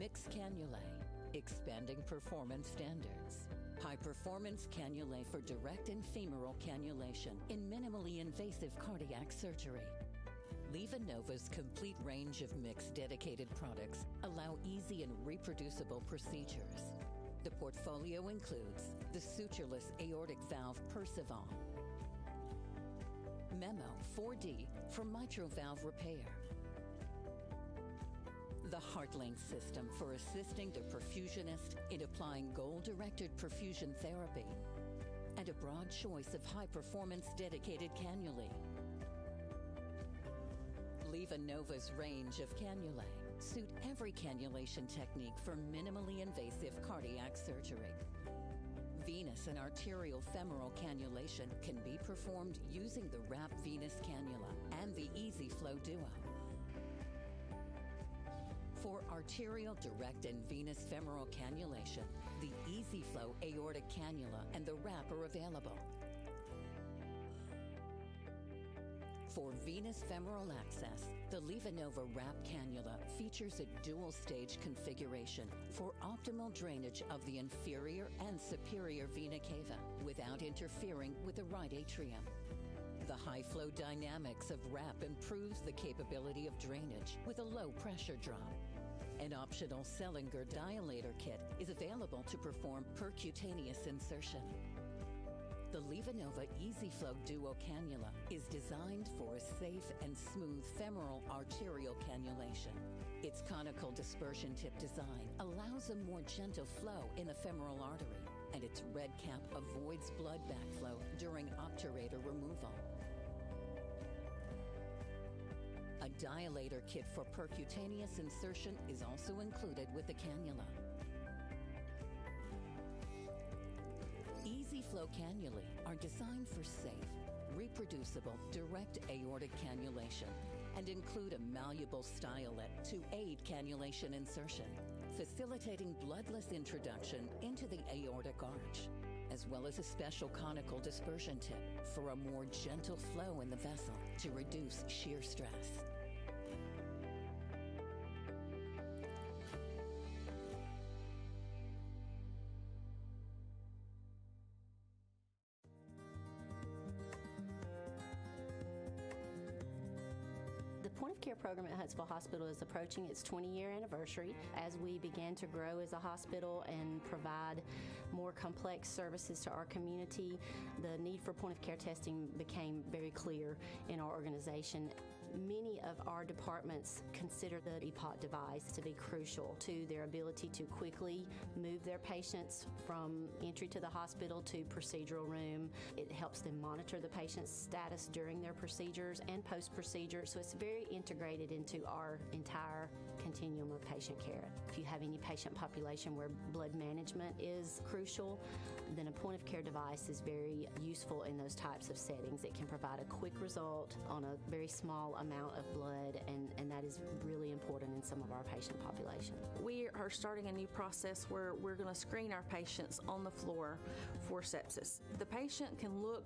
mixed cannulae, expanding performance standards. High-performance cannulae for direct and femoral cannulation in minimally invasive cardiac surgery. LivaNova's complete range of mixed dedicated products allow easy and reproducible procedures. The portfolio includes the sutureless aortic valve Perceval, Memo 4D for mitral valve repair, the HeartLink system for assisting the perfusionist in applying goal-directed perfusion therapy, and a broad choice of high-performance dedicated cannulae. LivaNova's range of cannulae suit every cannulation technique for minimally invasive cardiac surgery. Venous and arterial femoral cannulation can be performed using the RAPP venous cannula and the EasyFlow Duo. For arterial, direct, and venous femoral cannulation, the EasyFlow aortic cannula and the RAPP are available. For venous femoral access, the LivaNova RAPP cannula features a dual-stage configuration for optimal drainage of the inferior and superior vena cava without interfering with the right atrium. The high-flow dynamics of RAPP improves the capability of drainage with a low pressure drop. An optional Sellinger dilator kit is available to perform percutaneous insertion. The LivaNova EasyFlow Duo cannula is designed for a safe and smooth femoral arterial cannulation. Its conical dispersion tip design allows a more gentle flow in the femoral artery, and its red cap avoids blood backflow during obturator removal. A dilator kit for percutaneous insertion is also included with the cannula. EasyFlow cannulae are designed for safe, reproducible, direct aortic cannulation and include a malleable stylet to aid cannulation insertion, facilitating bloodless introduction into the aortic arch, as well as a special conical dispersion tip for a more gentle flow in the vessel to reduce shear stress. Care program at Huntsville Hospital is approaching its 20-year anniversary. As we began to grow as a hospital and provide more complex services to our community, the need for point-of-care testing became very clear in our organization. Many of our departments consider the EPOC device to be crucial to their ability to quickly move their patients from entry to the hospital to procedural room. It helps them monitor the patient's status during their procedures and post-procedure, so it's very integrated into our entire continuum of patient care. If you have any patient population where blood management is crucial, then a point-of-care device is very useful in those types of settings. It can provide a quick result on a very small amount of blood, and that is really important in some of our patient population. We are starting a new process where we're going to screen our patients on the floor for sepsis. The patient can look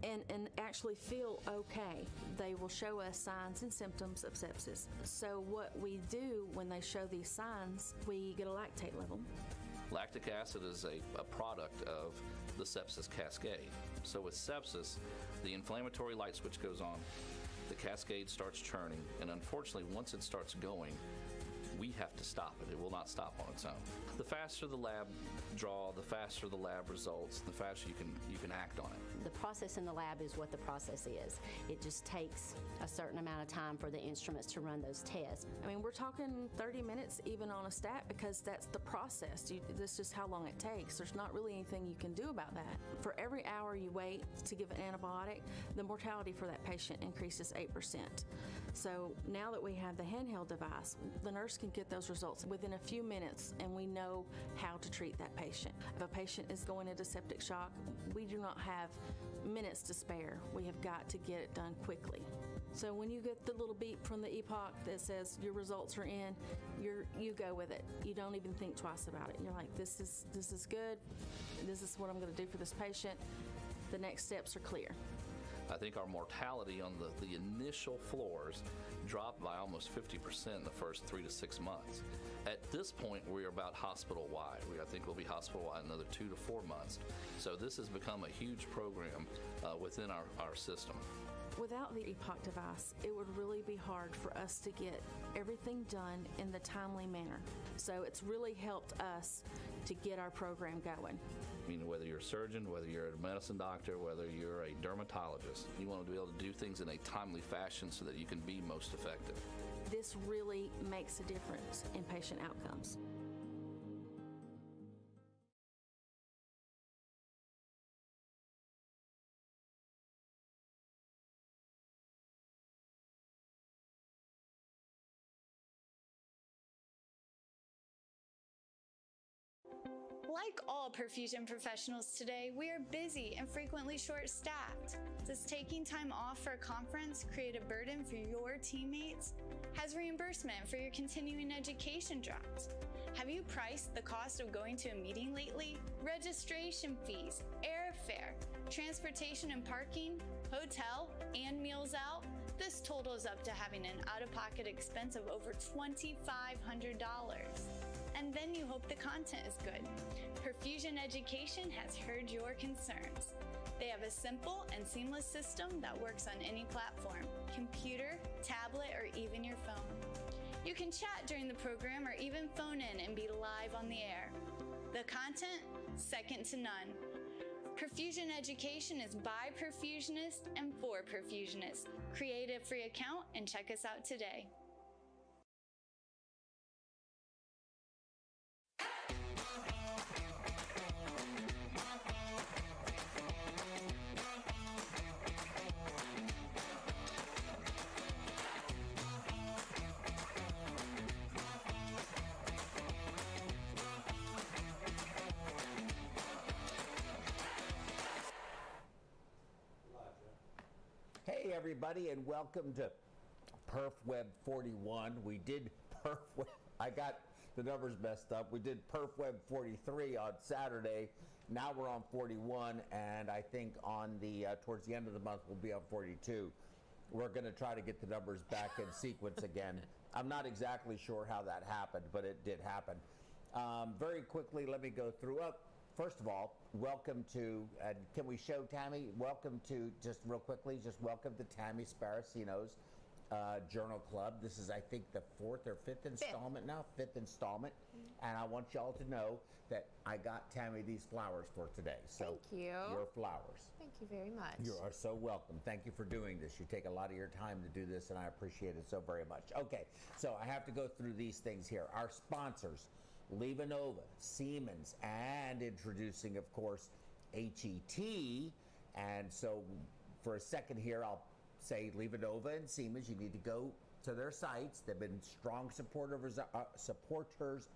and actually feel okay. They will show us signs and symptoms of sepsis. So what we do when they show these signs, we get a lactate level. Lactic acid is a product of the sepsis cascade. So with sepsis, the inflammatory light switch goes on, the cascade starts churning, and unfortunately, once it starts going, we have to stop it. It will not stop on its own. The faster the lab draw, the faster the lab results, the faster you can act on it. The process in the lab is what the process is. It just takes a certain amount of time for the instruments to run those tests. I mean, we're talking 30 minutes even on a stat because that's the process. That's just how long it takes. There's not really anything you can do about that. For every hour you wait to give an antibiotic, the mortality for that patient increases 8%. So now that we have the handheld device, the nurse can get those results within a few minutes, and we know how to treat that patient. If a patient is going into septic shock, we do not have minutes to spare. We have got to get it done quickly. So when you get the little beep from the EPOC that says your results are in, you go with it. You don't even think twice about it. You're like, this is good. This is what I'm going to do for this patient. The next steps are clear. I think our mortality on the initial floors dropped by almost 50% in the first 3 to 6 months. At this point, we're about hospital-wide. I think we'll be hospital-wide another 2 to 4 months. So this has become a huge program within our system. Without the epoch device, it would really be hard for us to get everything done in the timely manner. So it's really helped us to get our program going. I mean, whether you're a surgeon, whether you're a medicine doctor, whether you're a dermatologist, you want to be able to do things in a timely fashion so that you can be most effective. This really makes a difference in patient outcomes. Like all perfusion professionals today, we are busy and frequently short-staffed. Does taking time off for a conference create a burden for your teammates? Has reimbursement for your continuing education dropped? Have you priced the cost of going to a meeting lately? Registration fees, airfare, transportation and parking, hotel, and meals out? This totals up to having an out-of-pocket expense of over $2,500. And then you hope the content is good. Perfusion Education has heard your concerns. They have a simple and seamless system that works on any platform, computer, tablet, or even your phone. You can chat during the program or even phone in and be live on the air. The content, second to none. Perfusion Education is by perfusionists and for perfusionists. Create a free account and check us out today. Hey everybody, and welcome to PerfWeb 41. We did PerfWeb, I got the numbers messed up. We did PerfWeb 43 on Saturday. Now we're on 41, and I think on the towards the end of the month we'll be on 42. We're going to try to get the numbers back in sequence again. I'm not exactly sure how that happened, but it did happen. Very quickly, let me go through. First of all, welcome to, can we show Tammy? Welcome to, just real quickly, just welcome to Tammy Sparacino's Journal Club. This is, I think, the 4th or 5th installment now, 5th installment. And I want y'all to know that I got Tammy these flowers for today. So thank you. Your flowers. Thank you very much. You are so welcome. Thank you for doing this. You take a lot of your time to do this, and I appreciate it so very much. Okay, so I have to go through these things here. Our sponsors, LivaNova, Siemens, and introducing, of course, HET. And so for a second here, I'll say LivaNova and Siemens, you need to go to their sites. They've been strong supporters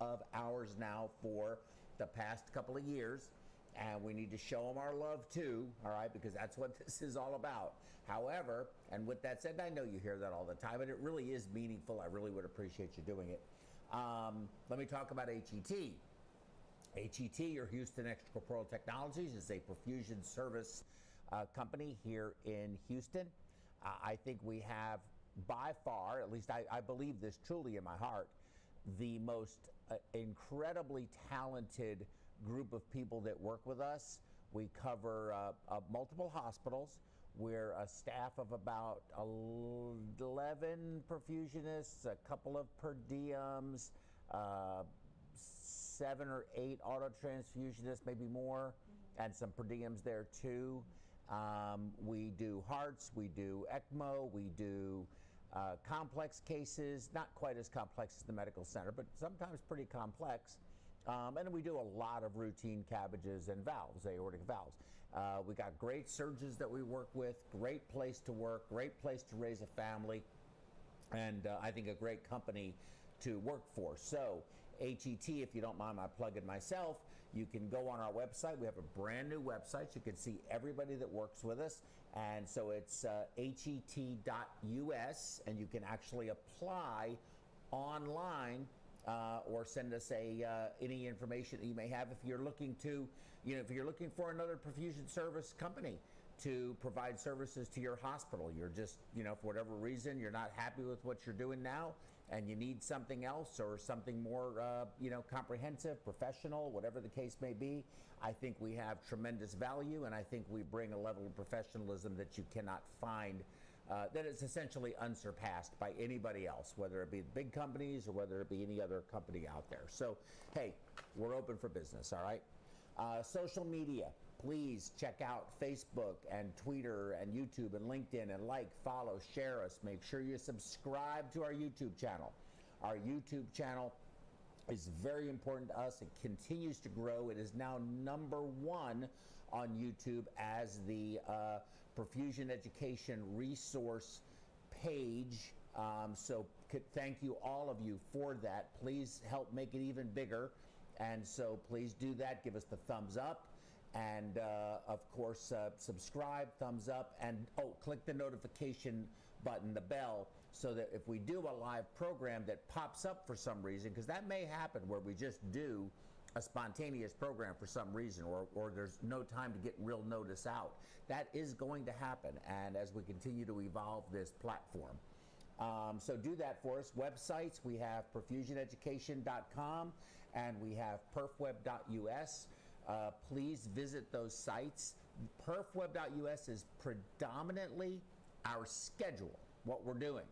of ours now for the past couple of years, and we need to show them our love too, all right, because that's what this is all about. However, and with that said, I know you hear that all the time, and it really is meaningful. I really would appreciate you doing it. Let me talk about HET. HET, or Houston Extracorporeal Technologies, is a perfusion service company here in Houston. I think we have, by far, at least I believe this truly in my heart, the most incredibly talented group of people that work with us. We cover multiple hospitals. We're a staff of about 11 perfusionists, a couple of per diems, 7 or 8 auto transfusionists, maybe more, and some per diems there too. We do hearts, we do ECMO, we do complex cases, not quite as complex as the medical center, but sometimes pretty complex. And we do a lot of routine cabbages and valves, aortic valves. We got great surgeons that we work with, great place to work, great place to raise a family, and I think a great company to work for. So HET, if you don't mind my plugging myself, you can go on our website. We have a brand new website. You can see everybody that works with us. And so it's het.us, and you can actually apply online or send us any information that you may have if you're looking to, if you're looking for another perfusion service company. to provide services to your hospital. You're just, for whatever reason, you're not happy with what you're doing now and you need something else or something more, comprehensive, professional, whatever the case may be. I think we have tremendous value, and I think we bring a level of professionalism that you cannot find, that is essentially unsurpassed by anybody else, whether it be the big companies or whether it be any other company out there. So, hey, we're open for business, all right? Social media. Please check out Facebook and Twitter and YouTube and LinkedIn and follow, share us. Make sure you subscribe to our YouTube channel. Our YouTube channel is very important to us. It continues to grow. It is now #1 on YouTube as the perfusion education resource page. So thank you, all of you, for that. Please help make it even bigger. And so please do that. Give us the thumbs up. And of course, subscribe, thumbs up, and click the notification button, the bell, so that if we do a live program that pops up for some reason, because that may happen where we just do a spontaneous program for some reason, or there's no time to get real notice out. That is going to happen, and as we continue to evolve this platform. So do that for us. Websites, we have perfusioneducation.com and we have perfweb.us. Please visit those sites. perfweb.us is predominantly our schedule, what we're doing.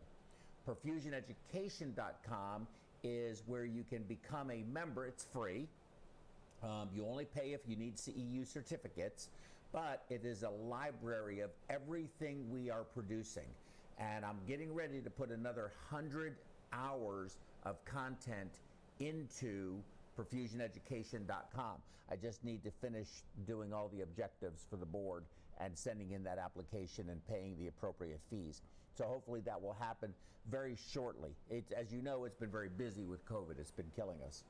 perfusioneducation.com is where you can become a member. It's free. You only pay if you need CEU certificates, but it is a library of everything we are producing. And I'm getting ready to put another 100 hours of content into perfusioneducation.com. I just need to finish doing all the objectives for the board and sending in that application and paying the appropriate fees. So hopefully that will happen very shortly. As you know, it's been very busy with COVID. It's been killing us.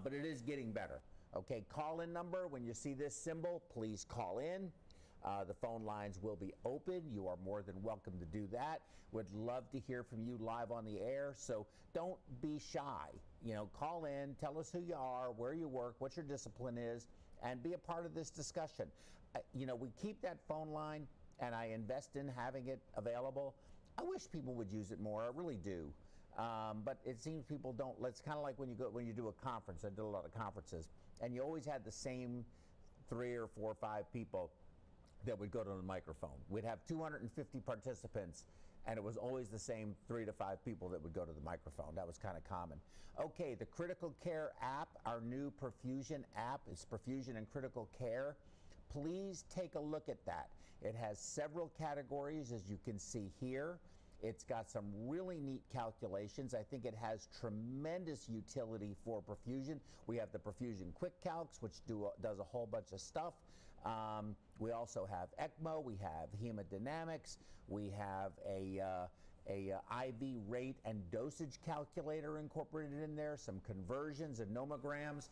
But it is getting better. Okay, call-in number. When you see this symbol, please call in. The phone lines will be open. You are more than welcome to do that. Would love to hear from you live on the air, so don't be shy. Call in, tell us who you are, where you work, what your discipline is, and be a part of this discussion. We keep that phone line, and I invest in having it available. I wish people would use it more. I really do. But it seems people don't. It's kind of like when you do a conference. I did a lot of conferences, and you always had the same 3 or 4 or 5 people that would go to the microphone. We'd have 250 participants, and it was always the same 3 to 5 people that would go to the microphone. That was kind of common. Okay, the Critical Care app, our new perfusion app, is Perfusion and Critical Care. Please take a look at that. It has several categories, as you can see here. It's got some really neat calculations. I think it has tremendous utility for perfusion. We have the Perfusion Quick Calcs, which does a whole bunch of stuff. We also have ECMO, we have hemodynamics, we have a IV rate and dosage calculator incorporated in there, some conversions and nomograms.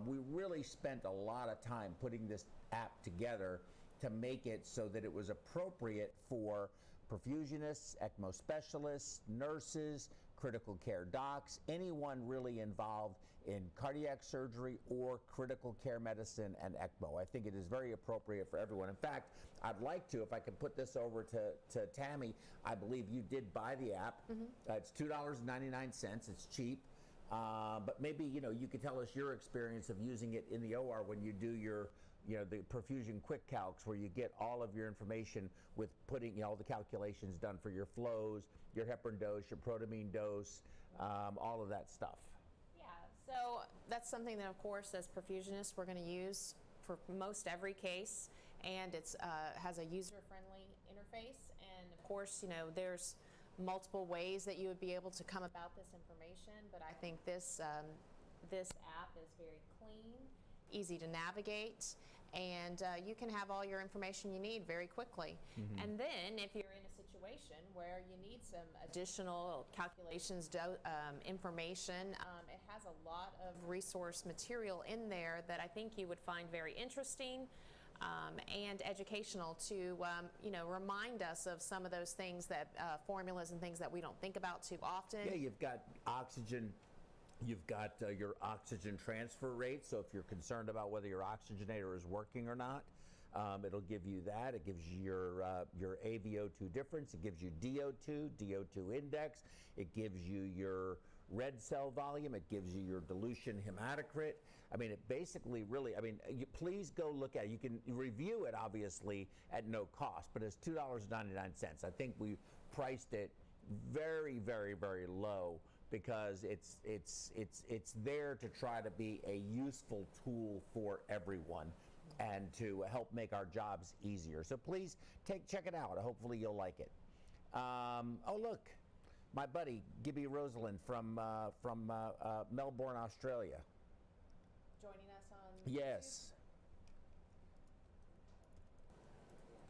We really spent a lot of time putting this app together to make it so that it was appropriate for perfusionists, ECMO specialists, nurses, critical care docs, anyone really involved in cardiac surgery or critical care medicine and ECMO. I think it is very appropriate for everyone. In fact, I'd like to, if I could put this over to Tammy, I believe you did buy the app. It's $2.99, it's cheap. But maybe, you could tell us your experience of using it in the OR when you do your, the perfusion quick calcs, where you get all of your information with putting, all the calculations done for your flows, your heparin dose, your protamine dose, all of that stuff. Yeah, so that's something that, of course, as perfusionists, we're going to use for most every case, and it's has a user-friendly interface. And of course, there's multiple ways that you would be able to come about this information, but I think this app is very clean, easy to navigate, and you can have all your information you need very quickly. And then if you're in a situation where you need some additional calculations, information, it has a lot of resource material in there that I think you would find very interesting and educational to remind us of some of those things, that formulas and things that we don't think about too often. Yeah, you've got oxygen. You've got your oxygen transfer rate, so if you're concerned about whether your oxygenator is working or not, It'll give you that. It gives you your AVO2 difference. It gives you DO2, DO2 index. It gives you your red cell volume. It gives you your dilution hematocrit. I mean, it basically really, I mean, please go look at it. You can review it, obviously, at no cost, but it's $2.99. I think we priced it very, very, very low because it's there to try to be a useful tool for everyone and to help make our jobs easier. So please check it out. Hopefully you'll like it. Oh, look. My buddy, Gibby Rosalind from Melbourne, Australia. Joining us on Yes.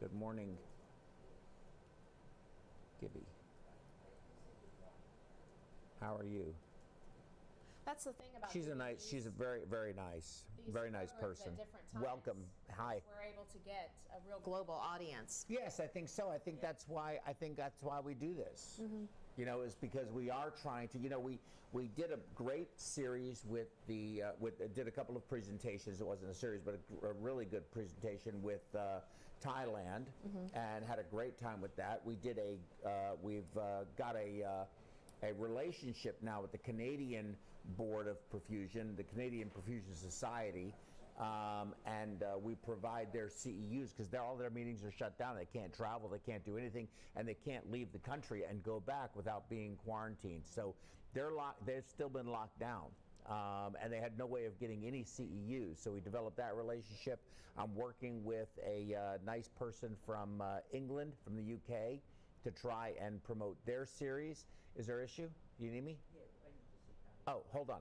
YouTube. Good morning, Gibby. How are you? That's the thing about She's doing she's a very, very nice these nice programs person. at different times. Welcome. Hi. We're able to get a real global audience. Yes, I think so. I think that's why we do this. You know, is because we are trying to. You know, we did a great series with did a couple of presentations. It wasn't a series, but a really good presentation with Thailand, and had a great time with that. We did we've got a relationship now with the Canadian Board of Perfusion, the Canadian Perfusion Society, and we provide their CEUs because all their meetings are shut down. They can't travel, they can't do anything, and they can't leave the country and go back without being quarantined. So they've still been locked down, and they had no way of getting any CEUs. So we developed that relationship. I'm working with a nice person from England, from the UK, to try and promote their series. Is there an issue? Do you need me? Yeah, I need to see Tammy. Oh, hold on.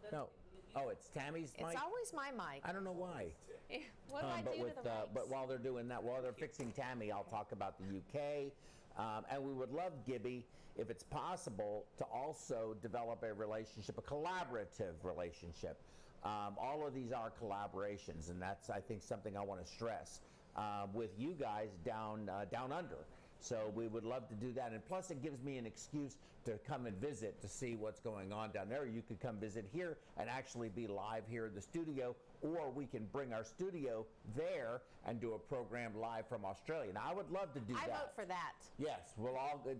No. Oh, it's Tammy's mic? It's always my mic. I don't know why. What do I do to the mics? But while they're doing that, while they're fixing Tammy, I'll talk about the UK. And we would love, Gibby, if it's possible, to also develop a relationship, a collaborative relationship. All of these are collaborations, and that's, I think, something I want to stress with you guys down under. So we would love to do that. And plus, it gives me an excuse to come and visit to see what's going on down there. You could come visit here and actually be live here in the studio, or we can bring our studio there and do a program live from Australia. Now, I would love to do that. I vote for that. Yes,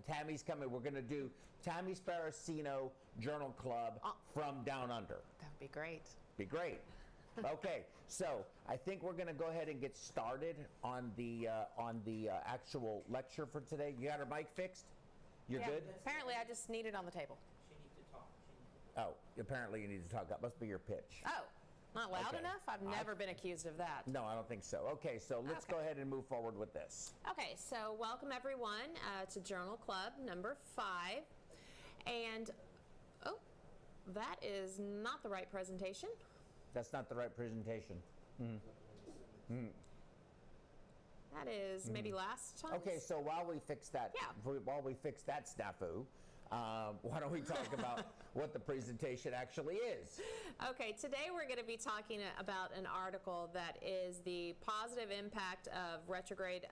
Tammy's coming. We're going to do Tammy Sparacino Journal Club from down under. That would be great. Be great. Okay, so I think we're going to go ahead and get started on the actual lecture for today. You got her mic fixed? You're good? Apparently, I just need it on the table. She needs to talk. Oh, apparently you need to talk. That must be your pitch. Oh, not loud Okay. enough? I've never been accused of that. No, I don't think so. Okay, so let's go ahead and move forward with this. Okay, so welcome everyone to Journal Club number 5. And, oh, that is not the right presentation. That's not the right presentation. That is maybe last time. Okay, so while we fix that, Yeah. while we fix that snafu, why don't we talk about what the presentation actually is? Okay, today we're going to be talking about an article that is the positive impact of retrograde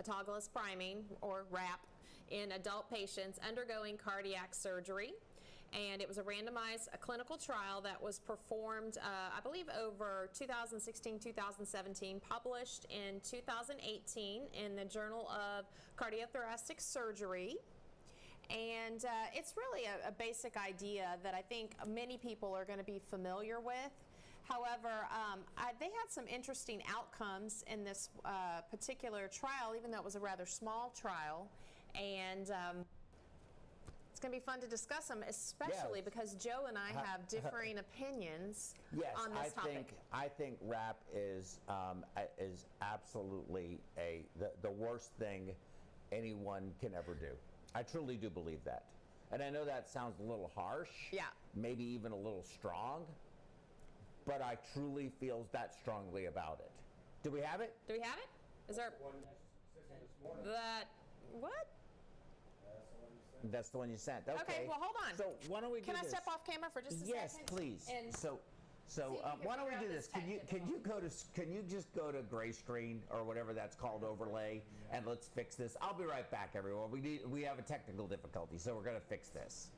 autologous priming, or RAPP, in adult patients undergoing cardiac surgery. And it was a randomized clinical trial that was performed, I believe, over 2016-2017, published in 2018 in the Journal of Cardiothoracic Surgery. And it's really a basic idea that I think many people are going to be familiar with. However, they had some interesting outcomes in this particular trial, even though it was a rather small trial. And it's going to be fun to discuss them, especially because Joe and I have differing opinions on this topic. I think RAPP is absolutely the worst thing anyone can ever do. I truly do believe that. And I know that sounds a little harsh, maybe even a little strong, but I truly feel that strongly about it. Do we have it? Do we have it? Is there that what? That's the one you sent. Okay. Well, hold on. So why don't we do Can I this? step off camera for just a second? Yes, please. And So why don't we do this? Can you just go to gray screen or whatever that's called, overlay, and let's fix this. I'll be right back, everyone. We have a technical difficulty, so we're going to fix this.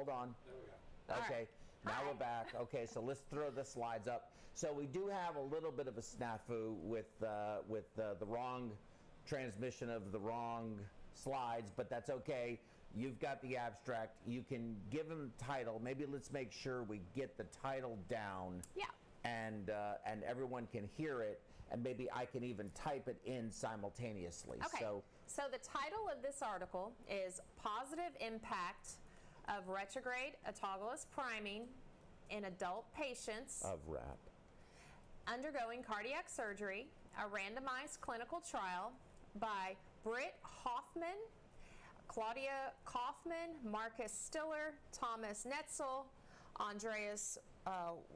hold on. All Okay, right. now Hi. we're back. Okay, so let's throw the slides up. So we do have a little bit of a snafu with the wrong transmission of the wrong slides, but that's okay. You've got the abstract. You can give them the title. Maybe let's make sure we get the title down. Yeah. And everyone can hear it, and maybe I can even type it in simultaneously. Okay. So the title of this article is Positive Impact of Retrograde Autologous Priming in Adult Patients Of RAPP. Undergoing Cardiac Surgery, a randomized clinical trial by Britt Hoffman, Claudia Kaufman, Marcus Stiller, Thomas Netzel, Andreas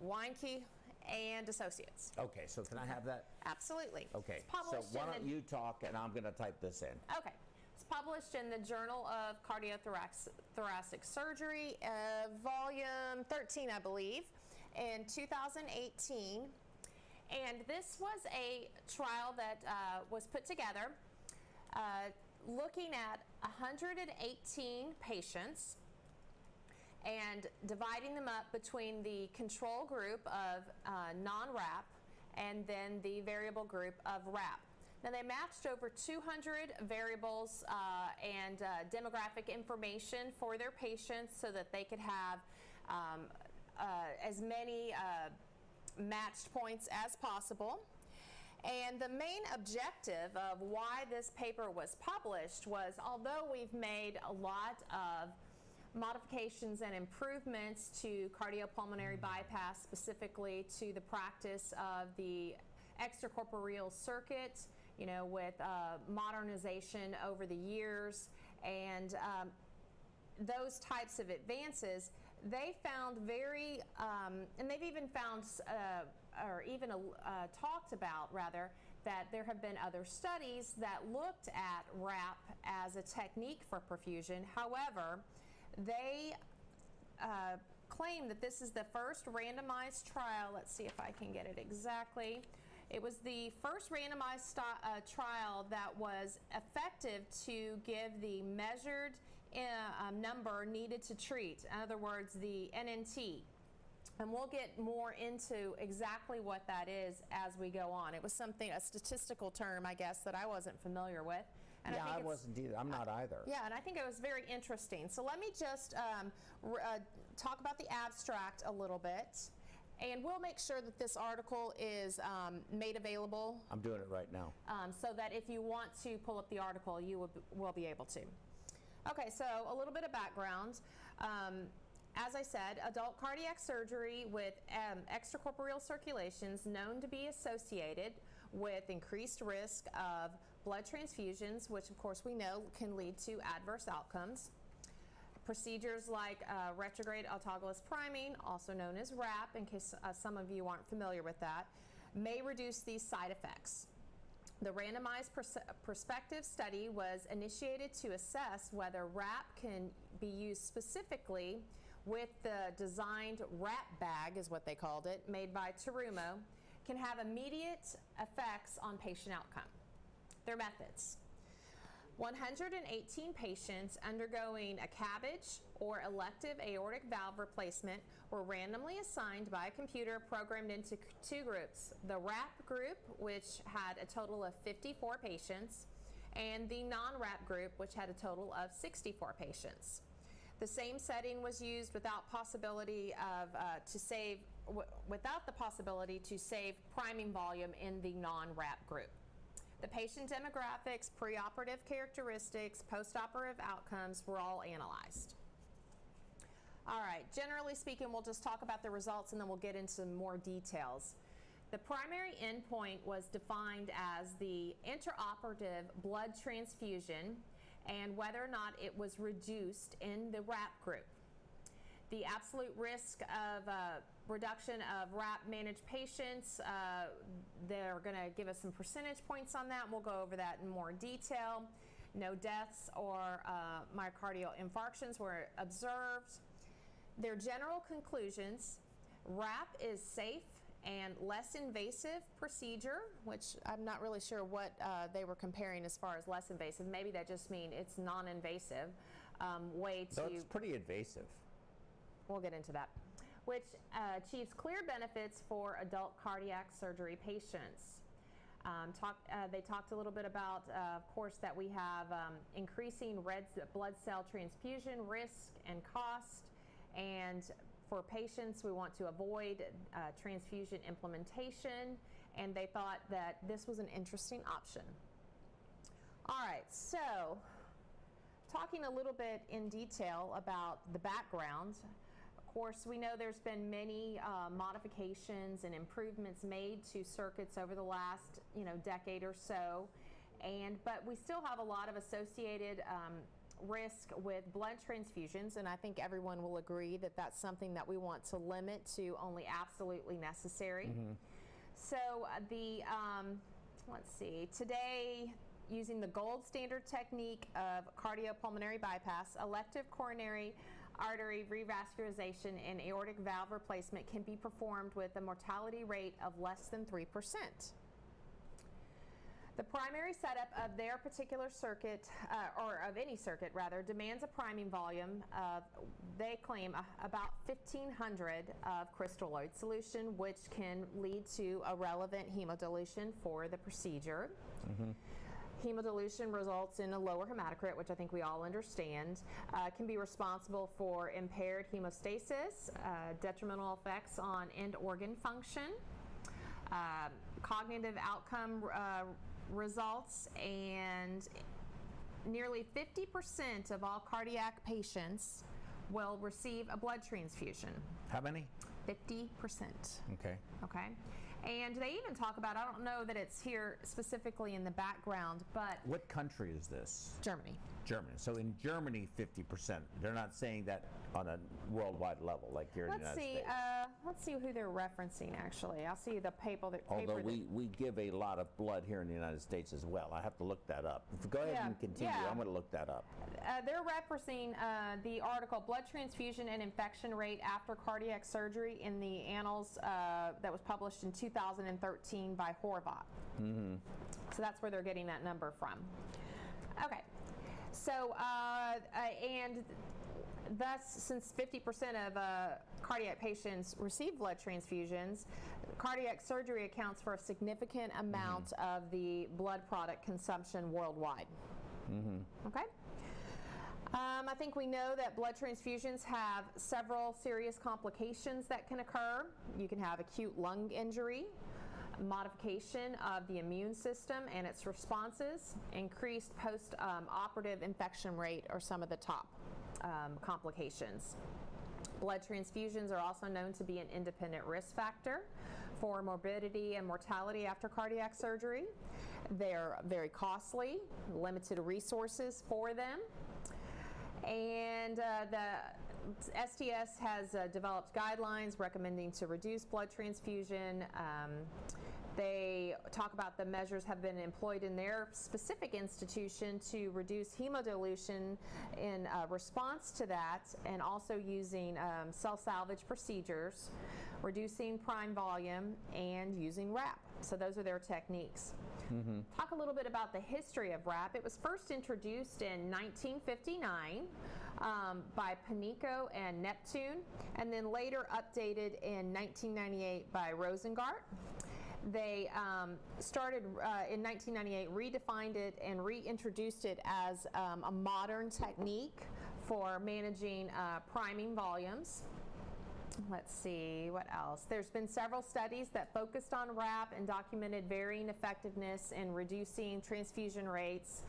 Weinke, and Associates. Okay, so can I have that? Absolutely. Okay, It's published so why in don't the- you talk and I'm going to type this in. Okay. It's published in the Journal of Cardiothoracic Surgery, volume 13, I believe, in 2018. And this was a trial that was put together looking at 118 patients and dividing them up between the control group of non-RAPP and then the variable group of RAPP. Now they matched over 200 variables and demographic information for their patients so that they could have as many matched points as possible. And the main objective of why this paper was published was, although we've made a lot of modifications and improvements to cardiopulmonary bypass, specifically to the practice of the extracorporeal circuit, you know, with modernization over the years and those types of advances, they found very, and they've even found, or even talked about rather, that there have been other studies that looked at RAPP as a technique for perfusion. However, they claim that this is the first randomized trial. Let's see if I can get it exactly. It was the first randomized trial that was effective to give the measured number needed to treat. In other words, the NNT. And we'll get more into exactly what that is as we go on. It was something, a statistical term, I guess, that I wasn't familiar with. And Yeah, I think I wasn't either. I'm not either. Yeah, and I think it was very interesting. So let me just talk about the abstract a little bit. And we'll make sure that this article is made available. I'm doing it right now. So that if you want to pull up the article, you will be able to. Okay, so a little bit of background. As I said, adult cardiac surgery with extracorporeal circulations known to be associated with increased risk of blood transfusions, which of course we know can lead to adverse outcomes. Procedures like retrograde autologous priming, also known as RAPP, in case some of you aren't familiar with that, may reduce these side effects. The randomized prospective study was initiated to assess whether RAPP can be used specifically with the designed RAPP bag, is what they called it, made by Terumo, can have immediate effects on patient outcome. Their methods. 118 patients undergoing a CABG or elective aortic valve replacement were randomly assigned by a computer programmed into two groups. The RAPP group, which had a total of 54 patients, and the non-RAPP group, which had a total of 64 patients. The same setting was used without possibility of without the possibility to save priming volume in the non-RAPP group. The patient demographics, preoperative characteristics, postoperative outcomes were all analyzed. All right, generally speaking, we'll just talk about the results and then we'll get into more details. The primary endpoint was defined as the intraoperative blood transfusion and whether or not it was reduced in the RAPP group. The absolute risk of reduction of RAPP managed patients, they're going to give us some percentage points on that. We'll go over that in more detail. No deaths or myocardial infarctions were observed. Their general conclusions: RAPP is safe and less invasive procedure, which I'm not really sure what they were comparing as far as less invasive. Maybe that just means it's non-invasive way to... So it's pretty invasive. we'll get into that, which achieves clear benefits for adult cardiac surgery patients. They talked a little bit about, of course, that we have increasing red blood cell transfusion risk and cost, and for patients we want to avoid transfusion implementation, and they thought that this was an interesting option. All right, so talking a little bit in detail about the background. Of course, we know there's been many modifications and improvements made to circuits over the last, decade or so, but we still have a lot of associated risk with blood transfusions, and I think everyone will agree that that's something that we want to limit to only absolutely necessary. So let's see, today, using the gold standard technique of cardiopulmonary bypass, elective coronary artery revascularization and aortic valve replacement can be performed with a mortality rate of less than 3%. The primary setup of their particular circuit, or of any circuit rather, demands a priming volume of, they claim, about 1,500 of crystalloid solution, which can lead to a relevant hemodilution for the procedure. Hemodilution results in a lower hematocrit, which I think we all understand, can be responsible for impaired hemostasis, detrimental effects on end organ function, cognitive outcome results, and nearly 50% of all cardiac patients will receive a blood transfusion. How many? 50%. Okay. Okay. And they even talk about, I don't know that it's here specifically in the background, but What country is this? Germany. Germany. So in Germany, 50%. They're not saying that on a worldwide level, like here in the United States. Let's see who they're referencing, actually. I'll see the paper. Although we give a lot of blood here in the United States as well. I have to look that up. Go ahead and continue. I'm going to look that up. They're referencing the article, Blood Transfusion and Infection Rate After Cardiac Surgery in the Annals that was published in 2013 by Horvath. So that's where they're getting that number from. Okay. So, and thus, since 50% of cardiac patients receive blood transfusions, cardiac surgery accounts for a significant amount of the blood product consumption worldwide. Okay? I think we know that blood transfusions have several serious complications that can occur. You can have acute lung injury, modification of the immune system and its responses, increased post-operative infection rate are some of the top complications. Blood transfusions are also known to be an independent risk factor for morbidity and mortality after cardiac surgery. They're very costly, limited resources for them, and the STS has developed guidelines recommending to reduce blood transfusion. They talk about the measures have been employed in their specific institution to reduce hemodilution in response to that, and also using cell salvage procedures, reducing prime volume, and using RAPP. So those are their techniques. Talk a little bit about the history of RAPP. It was first introduced in 1959 by Panico and Neptune, and then later updated in 1998 by Rosengart. They started in 1998, redefined it and reintroduced it as a modern technique for managing priming volumes. Let's see, what else? There's been several studies that focused on RAPP and documented varying effectiveness in reducing transfusion rates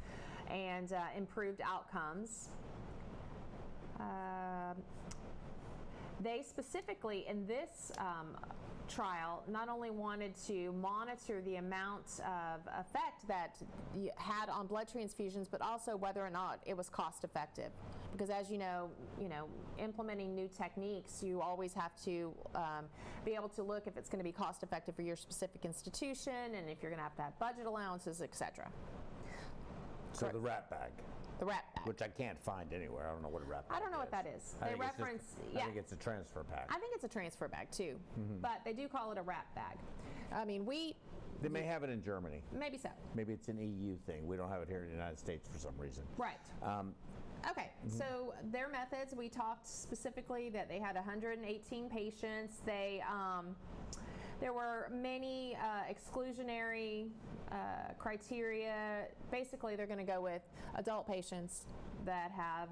and improved outcomes. They specifically, in this trial, not only wanted to monitor the amount of effect that you had on blood transfusions, but also whether or not it was cost effective. Because as you know, implementing new techniques, you always have to be able to look if it's going to be cost effective for your specific institution, and if you're going to have budget allowances, etc. So the RAPP bag. The RAPP bag. Which I can't find anywhere. I don't know what a RAPP bag is. I don't know what that is. They reference, I think it's a transfer bag. I think it's a transfer bag too, but they do call it a RAPP bag. I mean, we They may have it in Germany. Maybe so. Maybe it's an EU thing. We don't have it here in the United States for some reason. Right. Okay, so their methods, we talked specifically that they had 118 patients. There were many exclusionary criteria. Basically, they're going to go with adult patients that have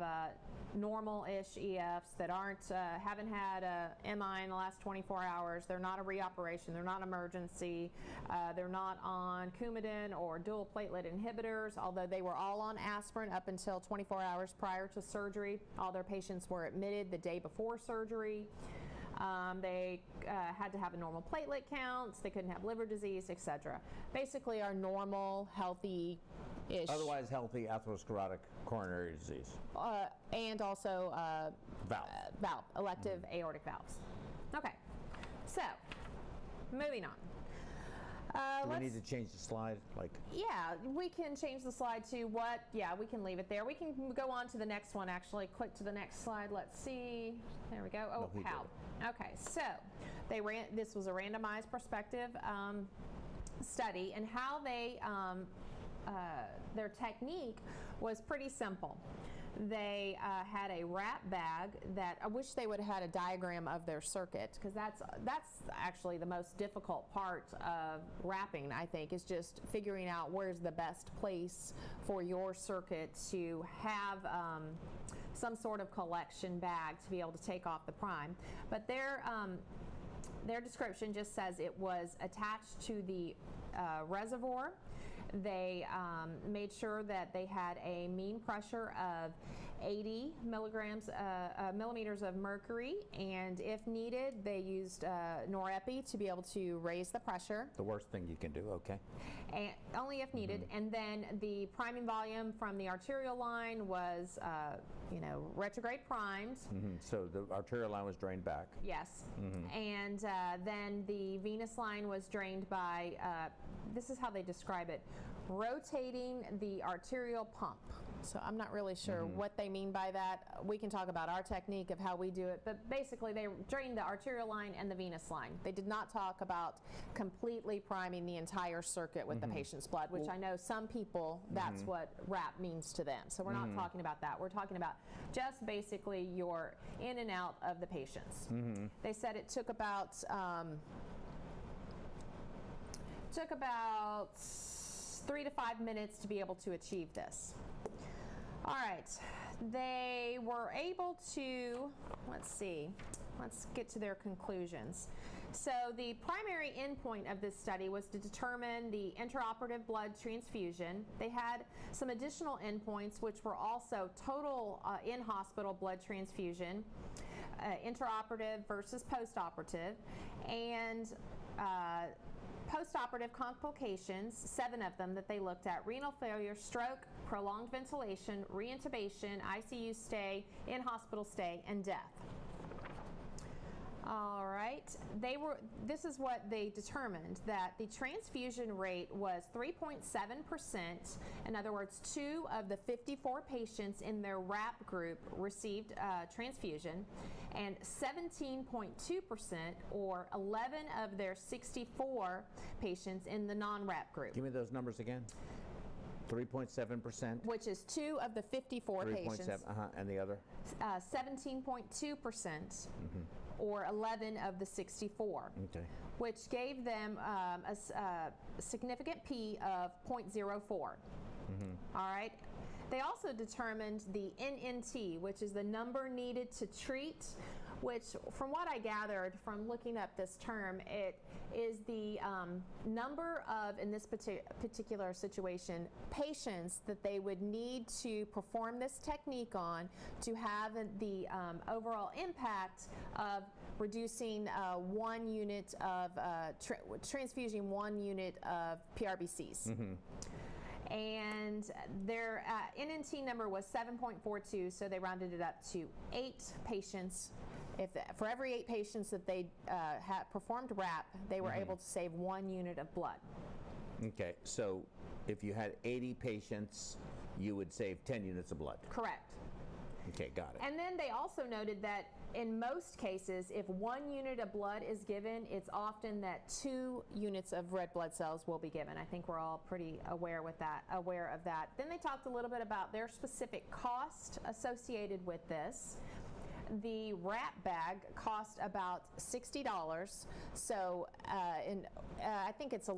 normal-ish EFs, that haven't had a MI in the last 24 hours. They're not a reoperation. They're not emergency. They're not on Coumadin or dual platelet inhibitors, although they were all on aspirin up until 24 hours prior to surgery. All their patients were admitted the day before surgery. They had to have a normal platelet count. They couldn't have liver disease, etc. Basically, our normal, healthy-ish. Otherwise healthy atherosclerotic coronary disease. And also Valve. elective aortic valves. Okay, so moving on. Do we need to change the slide? Yeah, we can change the slide to what? Yeah, we can leave it there. We can go on to the next one, actually. Click to the next slide. Let's see. There we go. Oh, No, how? Okay, so this was a randomized prospective study, and how their technique was pretty simple. They had a RAPP bag that I wish they would have had a diagram of their circuit, because that's actually the most difficult part of wrapping, I think, is just figuring out where's the best place for your circuit to have some sort of collection bag to be able to take off the prime. But their description just says it was attached to the reservoir. They made sure that they had a mean pressure of 80 millimeters of mercury, and if needed, they used norepi to be able to raise the pressure. The worst thing you can do, okay. And only if needed. And then the priming volume from the arterial line was, retrograde primed. So the arterial line was drained back. Yes. And then the venous line was drained by, this is how they describe it, rotating the arterial pump. So I'm not really sure what they mean by that. We can talk about our technique of how we do it, but basically they drained the arterial line and the venous line. They did not talk about completely priming the entire circuit with the patient's blood, which I know some people, that's what RAPP means to them. So we're not talking about that. We're talking about just basically your in and out of the patients. They said it took about 3 to 5 minutes to be able to achieve this. All right, they were able to, let's get to their conclusions. So the primary endpoint of this study was to determine the intraoperative blood transfusion. They had some additional endpoints, which were also total in-hospital blood transfusion, intraoperative versus postoperative, and postoperative complications, 7 of them that they looked at: renal failure, stroke, prolonged ventilation, reintubation, ICU stay, in-hospital stay, and death. All right, this is what they determined, that the transfusion rate was 3.7%. In other words, 2 of the 54 patients in their RAPP group received transfusion, and 17.2%, or 11 of their 64 patients in the non-RAPP group. Give me those numbers again. 3.7%. Which is 2 of the 54 patients. 3.7, and the other? 17.2%. Or 11 of the 64, which gave them a significant P of 0.04. All right. They also determined the NNT, which is the number needed to treat, which, from what I gathered from looking up this term, it is the number of, in this particular situation, patients that they would need to perform this technique on to have the overall impact of reducing 1 unit of, transfusing 1 unit of PRBCs. And their NNT number was 7.42, so they rounded it up to 8 patients. For every 8 patients that they had performed RAPP, they were able to save 1 unit of blood. Okay, so if you had 80 patients, you would save 10 units of blood. Correct. Okay, got it. And then they also noted that in most cases, if 1 unit of blood is given, it's often that 2 units of red blood cells will be given. I think we're all pretty aware of that. Then they talked a little bit about their specific cost associated with this. The RAPP bag cost about $60. So I think it's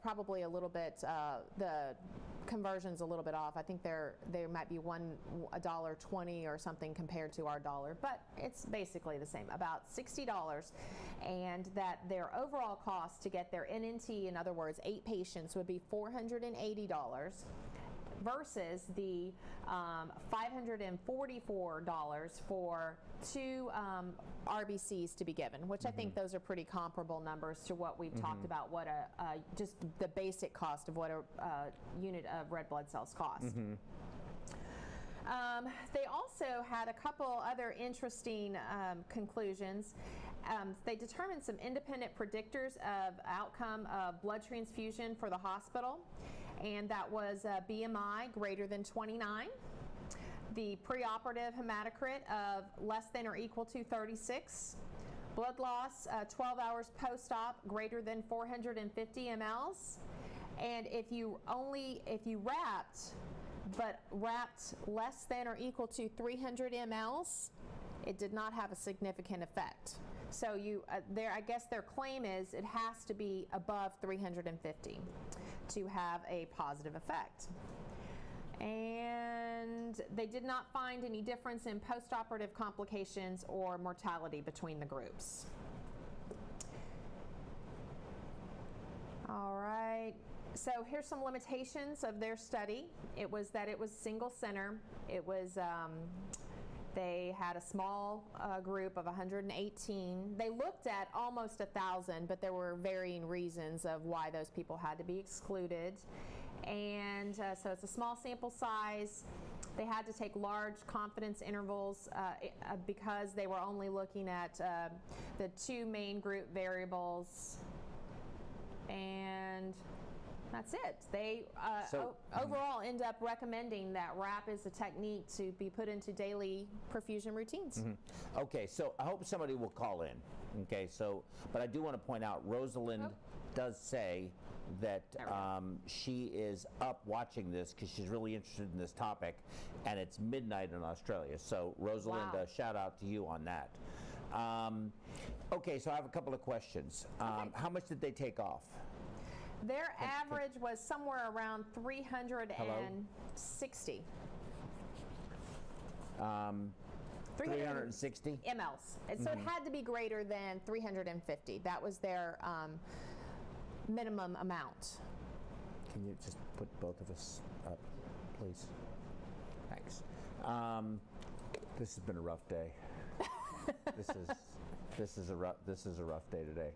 probably a little bit, the conversion's a little bit off. I think they might be $1.20 or something compared to our dollar, but it's basically the same, about $60. And that their overall cost to get their NNT, in other words, 8 patients, would be $480. Versus the $544 for 2 RBCs to be given, which I think those are pretty comparable numbers to what we've talked about, what just the basic cost of what a unit of red blood cells cost. They also had a couple other interesting conclusions. They determined some independent predictors of outcome of blood transfusion for the hospital, and that was a BMI greater than 29, the preoperative hematocrit of less than or equal to 36, blood loss 12 hours post-op greater than 450 mLs, and if you wrapped, but wrapped less than or equal to 300 mLs, it did not have a significant effect. So I guess their claim is it has to be above 350 to have a positive effect. And they did not find any difference in postoperative complications or mortality between the groups. All right. So here's some limitations of their study. It was that it was single center. It was they had a small group of 118. They looked at almost 1,000, but there were varying reasons of why those people had to be excluded. And so it's a small sample size. They had to take large confidence intervals because they were only looking at the 2 main group variables. And that's it. They overall end up recommending that RAPP is a technique to be put into daily perfusion routines. Okay, so I hope somebody will call in. Okay, so, but I do want to point out, Rosalind does say that she is up watching this because she's really interested in this topic, and it's midnight in Australia. So, Rosalind, shout out to you on that. Okay, so I have a couple of questions. How much did they take off? Their average was somewhere around 360. 360 mLs. And so it had to be greater than 350. That was their minimum amount. Can you just put both of us up, please? Thanks. This has been a rough day. This is a rough day today.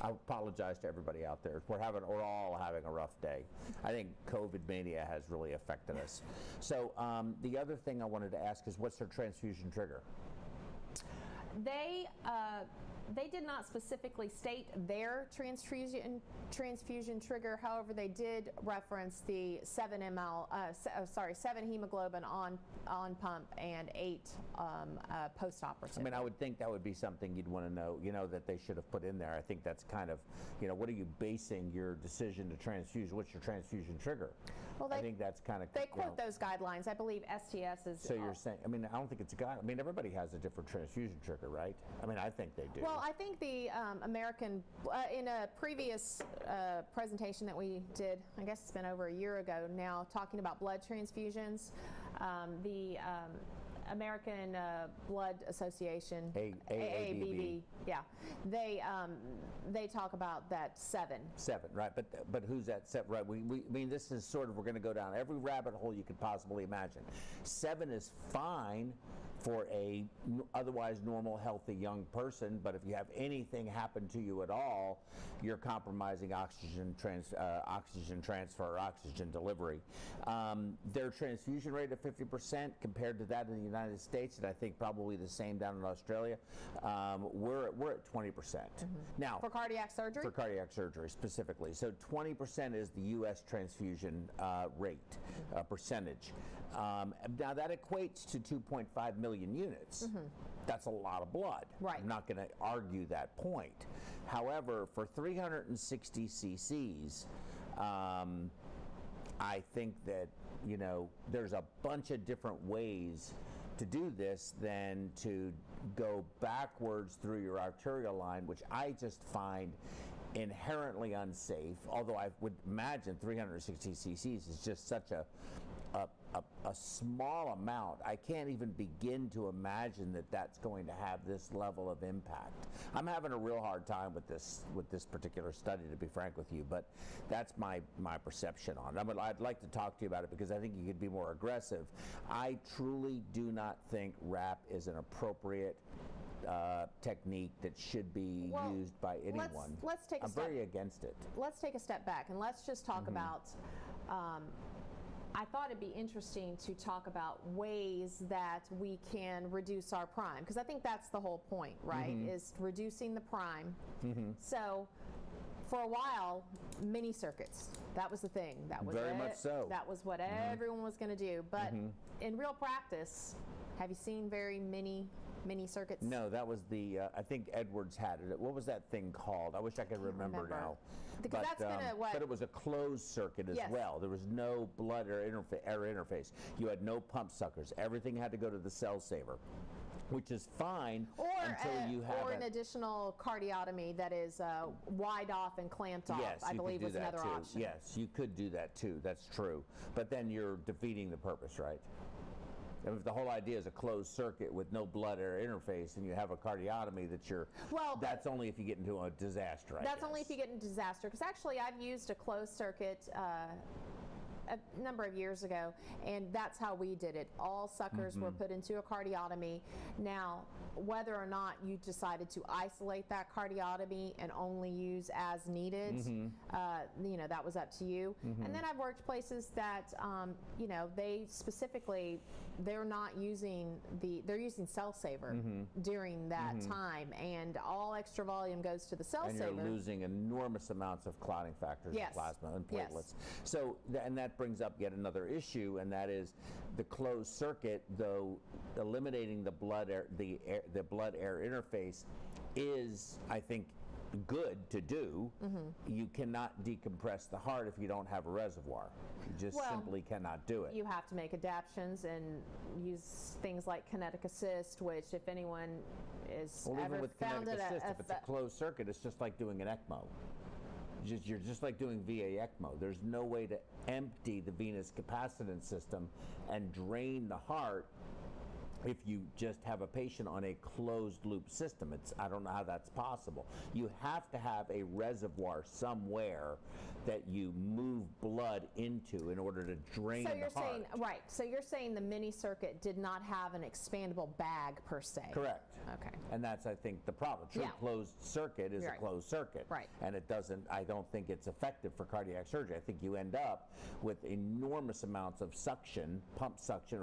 I apologize to everybody out there. We're all having a rough day. I think COVID mania has really affected us. So the other thing I wanted to ask is, what's their transfusion trigger? They did not specifically state their transfusion trigger. However, they did reference the 7 hemoglobin on pump and 8 post-operative. I mean, I would think that would be something you'd want to know, that they should have put in there. I think that's kind of, what are you basing your decision to transfuse? What's your transfusion trigger? Well, I think that's kind of... They quote those guidelines. I believe STS is... So you're saying, I don't think it's a guide. Everybody has a different transfusion trigger, right? I think they do. Well, I think the American, in a previous presentation that we did, I guess it's been over a year ago now, talking about blood transfusions, the American Blood Association, AABB, they talk about that 7. 7, right? But who's that 7? Right? This is sort of, we're going to go down every rabbit hole you could possibly imagine. 7 is fine for a otherwise normal, healthy young person. But if you have anything happen to you at all, you're compromising oxygen transfer or oxygen delivery. Their transfusion rate of 50% compared to that in the United States, and I think probably the same down in Australia, we're at 20%. Now, For cardiac surgery? for cardiac surgery specifically. So 20% is the U.S. transfusion rate, percentage. Now that equates to 2.5 million units. That's a lot of blood. Right. I'm not going to argue that point. However, for 360 cc's, I think that, you know, there's a bunch of different ways to do this than to go backwards through your arterial line, which I just find inherently unsafe, although I would imagine 360 cc's is just such a small amount. I can't even begin to imagine that that's going to have this level of impact. I'm having a real hard time with this particular study, to be frank with you, but that's my perception on it. I'd like to talk to you about it because I think you could be more aggressive. I truly do not think RAPP is an appropriate technique that should be used by anyone. Let's take a I'm step. very against it. Let's take a step back and let's just talk about. I thought it'd be interesting to talk about ways that we can reduce our prime, because I think that's the whole point, right? Is reducing the prime. So, for a while, mini circuits. That was the thing. That was Very much so. That was what everyone was going to do. But in real practice, have you seen very mini circuits? No, that was the, I think Edwards had it. What was that thing called? I wish I could remember now. Because that's been but it was a closed circuit as Yes. well. There was no blood air interface. You had no pump suckers. Everything had to go to the cell saver, which is fine until you have an additional cardiotomy that is wide off and clamped off. Yes, I you believe could do was that another too. option. Yes, you could do that too. That's true. But then you're defeating the purpose, right? If the whole idea is a closed circuit with no blood air interface and you have a cardiotomy that's only if you get into a disaster, I That's guess. only if you get into disaster. Because actually, I've used a closed circuit a number of years ago, and that's how we did it. All suckers were put into a cardiotomy. Now, whether or not you decided to isolate that cardiotomy and only use as needed, you know, that was up to you. And then I've worked places that, you know, they specifically, they're using cell saver during that time, and all extra volume goes to the cell saver. And you're losing enormous amounts of clotting factors in plasma and platelets. So, and that brings up yet another issue, and that is the closed circuit, though eliminating the blood air interface is, I think, good to do. You cannot decompress the heart if you don't have a reservoir. You just simply cannot do it. You have to make adaptions and use things like kinetic assist, which if anyone is Well, ever even with found kinetic it assist, if it's a closed circuit, it's just like doing an ECMO. You're just like doing VA ECMO. There's no way to empty the venous capacitance system and drain the heart if you just have a patient on a closed loop system. I don't know how that's possible. You have to have a reservoir somewhere that you move blood into in order to drain the heart. Saying, right, so you're saying the mini circuit did not have an expandable bag per se. Correct. Okay. And that's, I think, the problem. True closed circuit is a closed circuit. Right. And I don't think it's effective for cardiac surgery. I think you end up with enormous amounts of suction, pump suction,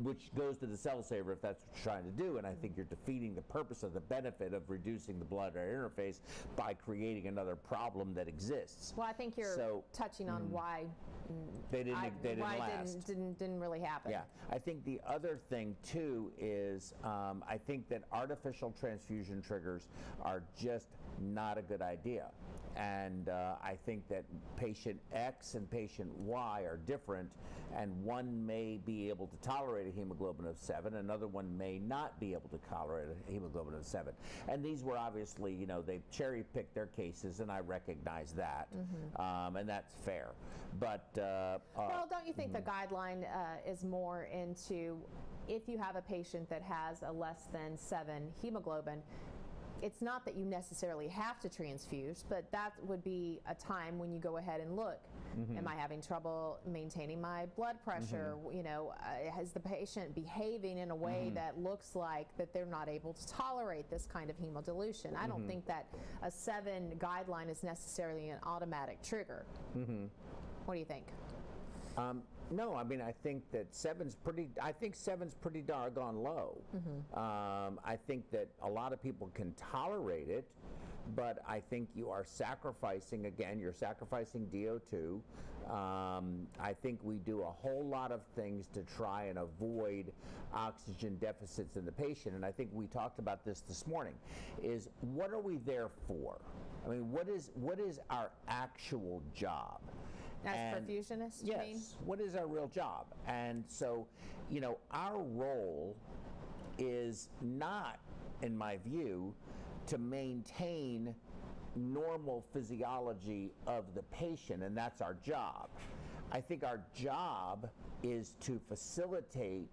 which goes to the cell saver if that's what you're trying to do, and I think you're defeating the purpose of the benefit of reducing the blood air interface by creating another problem that exists. Well, I think you're touching on why they didn't last. Didn't really happen. Yeah, I think the other thing too is I think that artificial transfusion triggers are just not a good idea. And I think that patient X and patient Y are different, and one may be able to tolerate a hemoglobin of 7, another one may not be able to tolerate a hemoglobin of 7. And these were obviously, you know, they cherry-picked their cases, and I recognize that, and that's fair. But well, don't you think the guideline is more into if you have a patient that has a less than 7 hemoglobin, it's not that you necessarily have to transfuse, but that would be a time when you go ahead and look. Am I having trouble maintaining my blood pressure? You know, is the patient behaving in a way that looks like that they're not able to tolerate this kind of hemodilution? I don't think that a 7 guideline is necessarily an automatic trigger. What do you think? No, I mean, I think that 7's pretty doggone low. I think that a lot of people can tolerate it, but I think you are sacrificing, again, you're sacrificing DO2. I think we do a whole lot of things to try and avoid oxygen deficits in the patient, and I think we talked about this morning, is what are we there for? I mean, what is our actual job? As perfusionists, you mean? Yes, what is our real job? And so, you know, our role is not, in my view, to maintain normal physiology of the patient, and that's our job. I think our job is to facilitate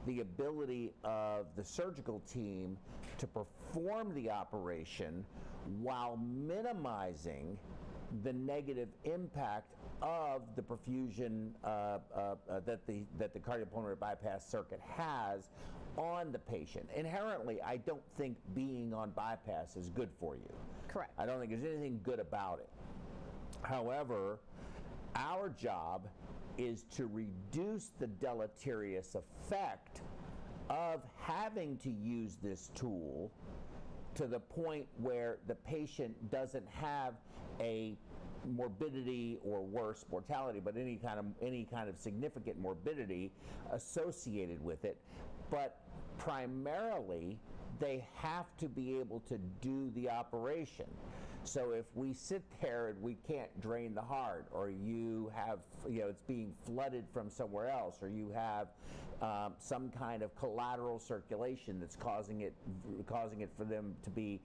the ability of the surgical team to perform the operation while minimizing the negative impact of the perfusion that the cardiopulmonary bypass circuit has on the patient. Inherently, I don't think being on bypass is good for you. Correct. I don't think there's anything good about it. However, our job is to reduce the deleterious effect of having to use this tool to the point where the patient doesn't have a morbidity or worse mortality, but any kind of significant morbidity associated with it. But primarily, they have to be able to do the operation. So if we sit there and we can't drain the heart, or you have, you know, it's being flooded from somewhere else, or you have some kind of collateral circulation that's causing it for them to be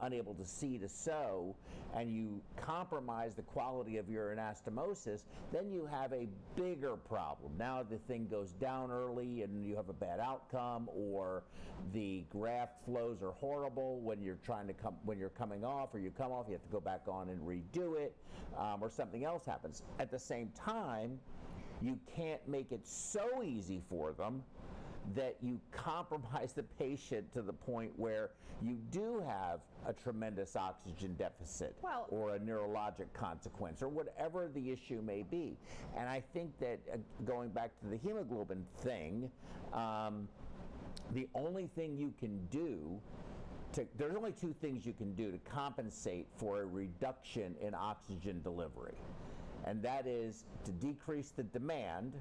unable to see to sew, and you compromise the quality of your anastomosis, then you have a bigger problem. Now the thing goes down early and you have a bad outcome, or the graft flows are horrible when you're coming off, or you come off, you have to go back on and redo it, or something else happens. At the same time, you can't make it so easy for them that you compromise the patient to the point where you do have a tremendous oxygen deficit, or a neurologic consequence, or whatever the issue may be. And I think that, going back to the hemoglobin thing, the only thing you can do there's only 2 things you can do to compensate for a reduction in oxygen delivery. And that is to decrease the demand,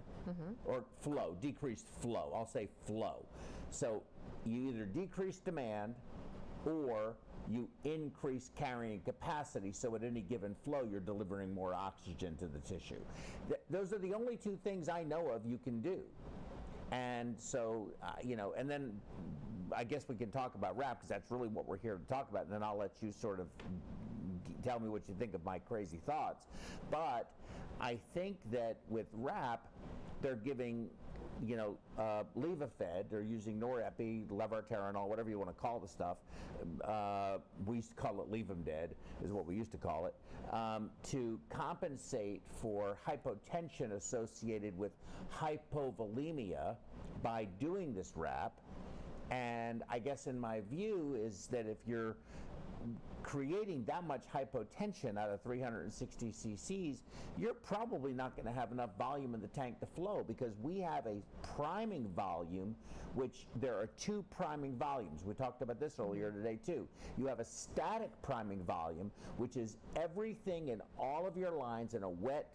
or flow, decreased flow. I'll say flow. So you either decrease demand or you increase carrying capacity, so at any given flow you're delivering more oxygen to the tissue. Those are the only 2 things I know of you can do. And so, you know, and then I guess we can talk about RAPP, because that's really what we're here to talk about, and then I'll let you sort of tell me what you think of my crazy thoughts. But I think that with RAPP, they're giving, you know, Levophed, they're using Norepi, levoterenol, whatever you want to call the stuff. We used to call it Leave 'em Dead, is what we used to call it, to compensate for hypotension associated with hypovolemia by doing this RAPP. And I guess in my view is that if you're creating that much hypotension out of 360 cc's, you're probably not going to have enough volume in the tank to flow, because we have a priming volume, which there are 2 priming volumes. We talked about this earlier today too. You have a static priming volume, which is everything in all of your lines in a wet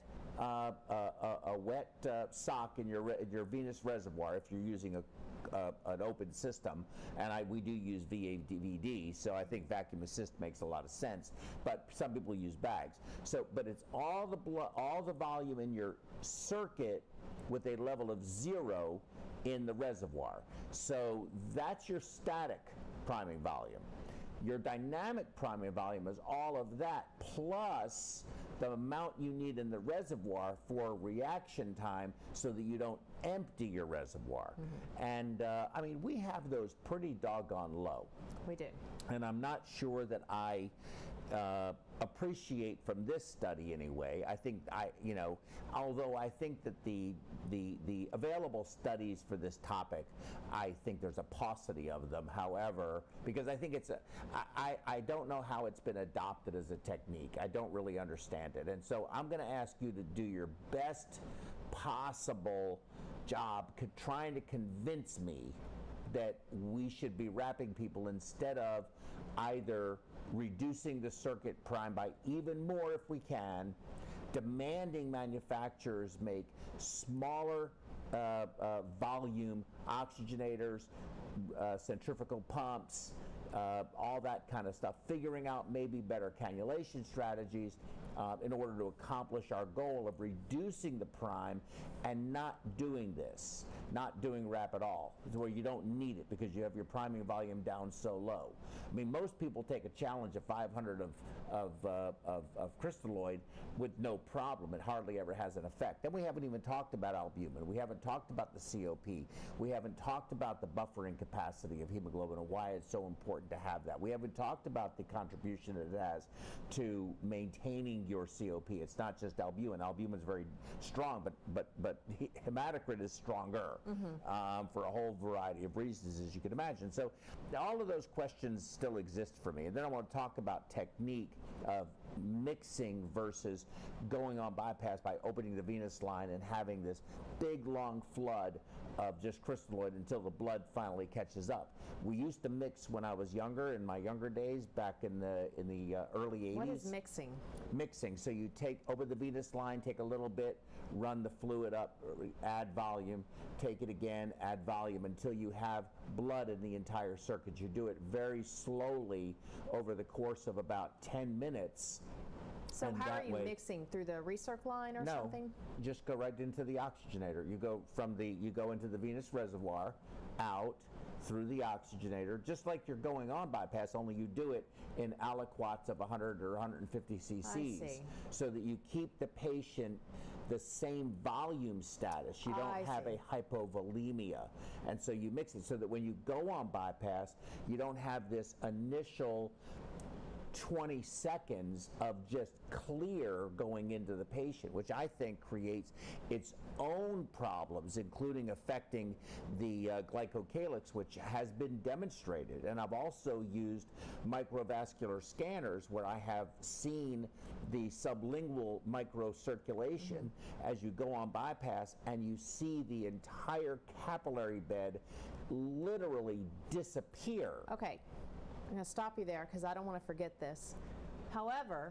sock in your venous reservoir, if you're using an open system, and we do use VAVD, so I think vacuum assist makes a lot of sense, but some people use bags. So, but it's all the volume in your circuit with a level of 0 in the reservoir. So that's your static priming volume. Your dynamic priming volume is all of that plus the amount you need in the reservoir for reaction time so that you don't empty your reservoir. And I mean, we have those pretty doggone low. We do. And I'm not sure that I appreciate from this study anyway. I think although I think that the available studies for this topic, I think there's a paucity of them. However, because I think I don't know how it's been adopted as a technique. I don't really understand it. And so I'm going to ask you to do your best possible job trying to convince me that we should be wrapping people instead of either reducing the circuit prime by even more if we can, demanding manufacturers make smaller volume oxygenators, centrifugal pumps, all that kind of stuff, figuring out maybe better cannulation strategies in order to accomplish our goal of reducing the prime and not doing RAPP at all, where you don't need it because you have your priming volume down so low. I mean, most people take a challenge of 500 of crystalloid with no problem. It hardly ever has an effect. Then we haven't even talked about albumin. We haven't talked about the COP. We haven't talked about the buffering capacity of hemoglobin and why it's so important to have that. We haven't talked about the contribution that it has to maintaining your COP. It's not just albumin. Albumin is very strong, but hematocrit is stronger for a whole variety of reasons, as you can imagine. So all of those questions still exist for me. And then I want to talk about technique of mixing versus going on bypass by opening the venous line and having this big long flood of just crystalloid until the blood finally catches up. We used to mix when I was younger, in my younger days, back in the early 80s. What is mixing? Mixing. So you open the venous line, take a little bit, run the fluid up, add volume, take it again, add volume until you have blood in the entire circuit. You do it very slowly over the course of about 10 minutes. So how are you mixing? Through the recirc line or something? No, just go right into the oxygenator. You go into the venous reservoir, out, through the oxygenator, just like you're going on bypass, only you do it in aliquots of 100 or 150 cc's, so that you keep the patient the same volume status. You don't have a hypovolemia. And so you mix it so that when you go on bypass, you don't have this initial 20 seconds of just clear going into the patient, which I think creates its own problems, including affecting the glycocalyx, which has been demonstrated. And I've also used microvascular scanners where I have seen the sublingual microcirculation as you go on bypass, and you see the entire capillary bed literally disappear. Okay. I'm going to stop you there because I don't want to forget this. However,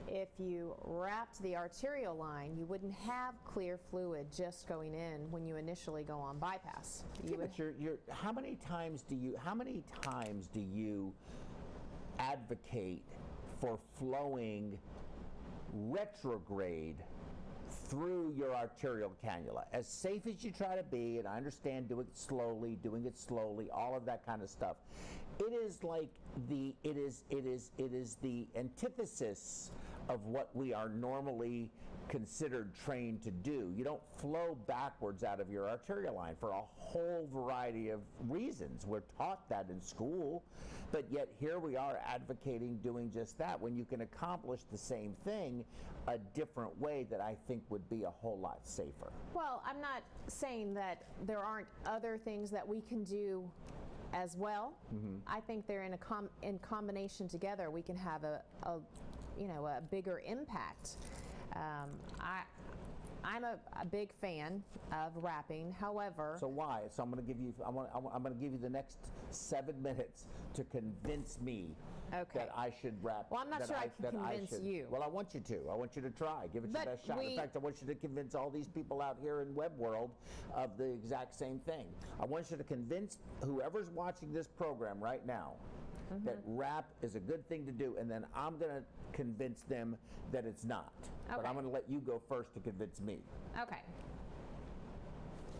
if you wrapped the arterial line, you wouldn't have clear fluid just going in when you initially go on bypass. How many times do you advocate for flowing retrograde through your arterial cannula? As safe as you try to be, and I understand doing it slowly, all of that kind of stuff. It is the antithesis of what we are normally considered trained to do. You don't flow backwards out of your arterial line for a whole variety of reasons. We're taught that in school, but yet here we are advocating doing just that when you can accomplish the same thing a different way that I think would be a whole lot safer. Well, I'm not saying that there aren't other things that we can do as well. I think they're in combination together. We can have a bigger impact. I'm a big fan of wrapping. However, so why? So I'm going to give you the next 7 minutes to convince me that I should wrap. Well, I'm not sure I can convince you. Well, I want you to. I want you to try. Give it your best shot. In fact, I want you to convince all these people out here in web world of the exact same thing. I want you to convince whoever's watching this program right now that RAPP is a good thing to do, and then I'm going to convince them that it's not. Okay. But I'm going to let you go first to convince me. Okay.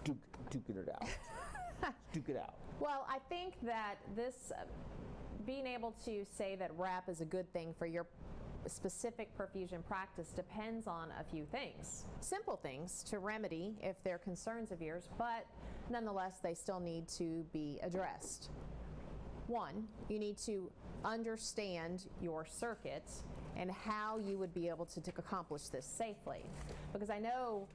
Duke it out. Duke it out. Well, I think that this, being able to say that RAPP is a good thing for your specific perfusion practice depends on a few things. Simple things to remedy if they're concerns of yours, but nonetheless, they still need to be addressed. One, you need to understand your circuit and how you would be able to accomplish this safely. Because I know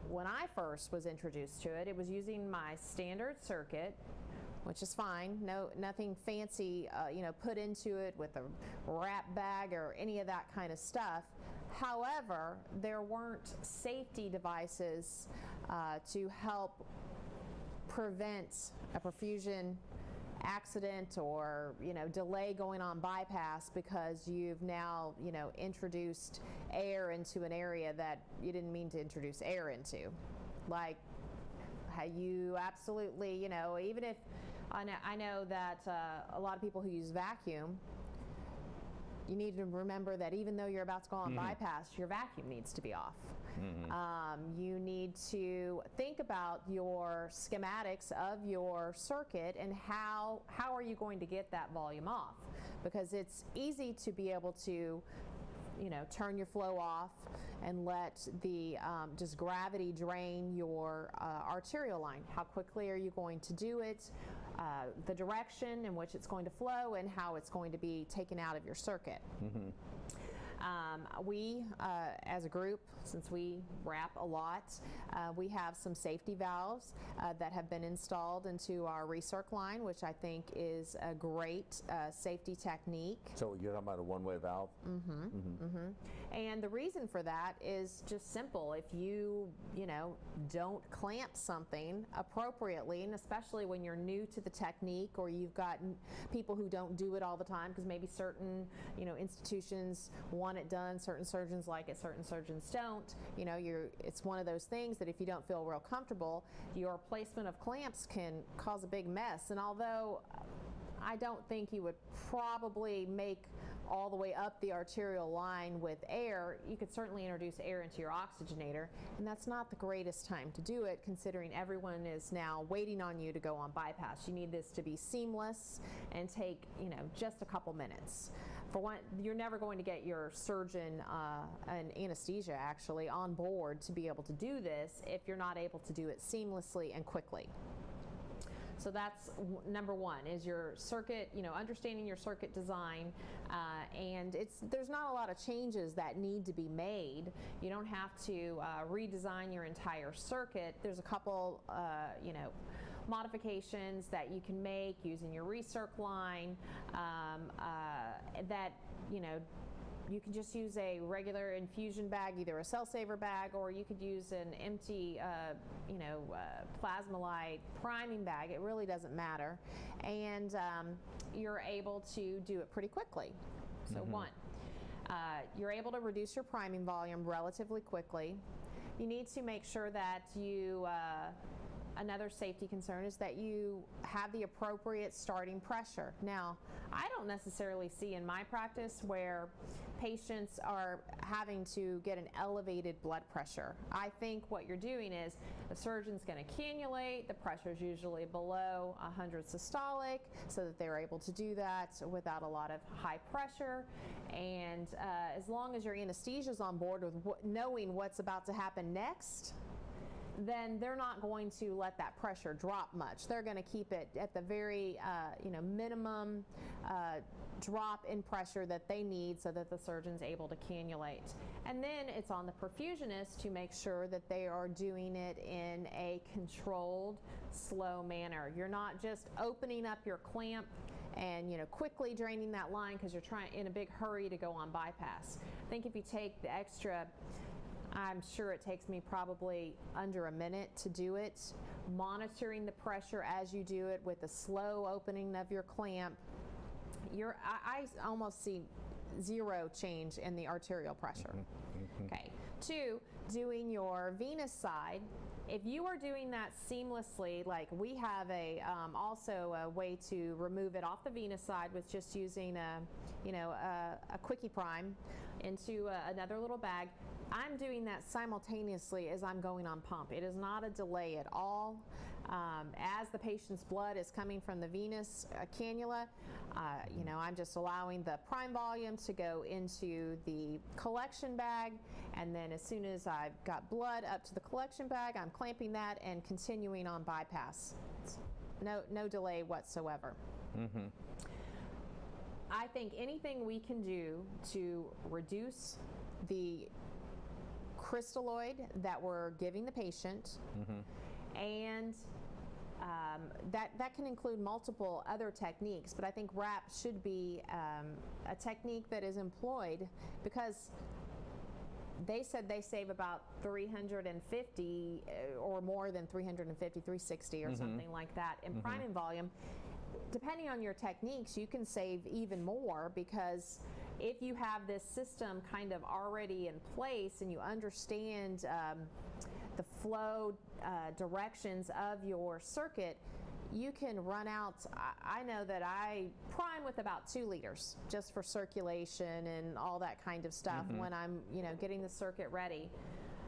when I first was introduced to it, it was using my standard circuit, which is fine. Nothing fancy, put into it with a RAPP bag or any of that kind of stuff. However, there weren't safety devices to help prevent a perfusion accident or delay going on bypass because you've now introduced air into an area that you didn't mean to introduce air into. Like you absolutely, even if I know that a lot of people who use vacuum, you need to remember that even though you're about to go on bypass, your vacuum needs to be off. You need to think about your schematics of your circuit and how are you going to get that volume off, because it's easy to be able to turn your flow off and let the just gravity drain your arterial line. How quickly are you going to do it? The direction in which it's going to flow and how it's going to be taken out of your circuit. We, as a group, since we RAPP a lot, we have some safety valves that have been installed into our recirc line, which I think is a great safety technique. So you're talking about a one-way valve? And the reason for that is just simple. If you, don't clamp something appropriately, and especially when you're new to the technique or you've got people who don't do it all the time, because maybe certain, institutions want it done, certain surgeons like it, certain surgeons don't. It's one of those things that if you don't feel real comfortable, your placement of clamps can cause a big mess. And although I don't think you would probably make all the way up the arterial line with air, you could certainly introduce air into your oxygenator, and that's not the greatest time to do it, considering everyone is now waiting on you to go on bypass. You need this to be seamless and take, just a couple minutes. For one, you're never going to get your surgeon and anesthesia actually on board to be able to do this if you're not able to do it seamlessly and quickly. So that's number one, is your circuit, understanding your circuit design, and there's not a lot of changes that need to be made. You don't have to redesign your entire circuit. There's a couple, modifications that you can make using your recirc line that, you can just use a regular infusion bag, either a cell saver bag, or you could use an empty, plasma-light priming bag. It really doesn't matter. And you're able to do it pretty quickly. So one, you're able to reduce your priming volume relatively quickly. You need to make sure that you, another safety concern is that you have the appropriate starting pressure. Now, I don't necessarily see in my practice where patients are having to get an elevated blood pressure. I think what you're doing is the surgeon's going to cannulate. The pressure is usually below 100 systolic so that they're able to do that without a lot of high pressure. And as long as your anesthesia is on board with knowing what's about to happen next, then they're not going to let that pressure drop much. They're going to keep it at the very minimum drop in pressure that they need so that the surgeon's able to cannulate. And then it's on the perfusionist to make sure that they are doing it in a controlled, slow manner. You're not just opening up your clamp and quickly draining that line because you're trying in a big hurry to go on bypass. I think if you take the extra, I'm sure it takes me probably under a minute to do it, monitoring the pressure as you do it with a slow opening of your clamp, I almost see zero change in the arterial pressure. Okay. Two, doing your venous side. If you are doing that seamlessly, like we have also a way to remove it off the venous side with just using a quickie prime into another little bag. I'm doing that simultaneously as I'm going on pump. It is not a delay at all. As the patient's blood is coming from the venous cannula, I'm just allowing the prime volume to go into the collection bag, and then as soon as I've got blood up to the collection bag, I'm clamping that and continuing on bypass. No delay whatsoever. Mm-hmm. I think anything we can do to reduce the crystalloid that we're giving the patient, and that can include multiple other techniques, but I think RAPP should be a technique that is employed because they said they save about 350 or more than 350, 360 or something like that in priming volume. Depending on your techniques, you can save even more, because if you have this system kind of already in place and you understand the flow directions of your circuit, you can run out. I know that I prime with about 2 liters just for circulation and all that kind of stuff when I'm getting the circuit ready.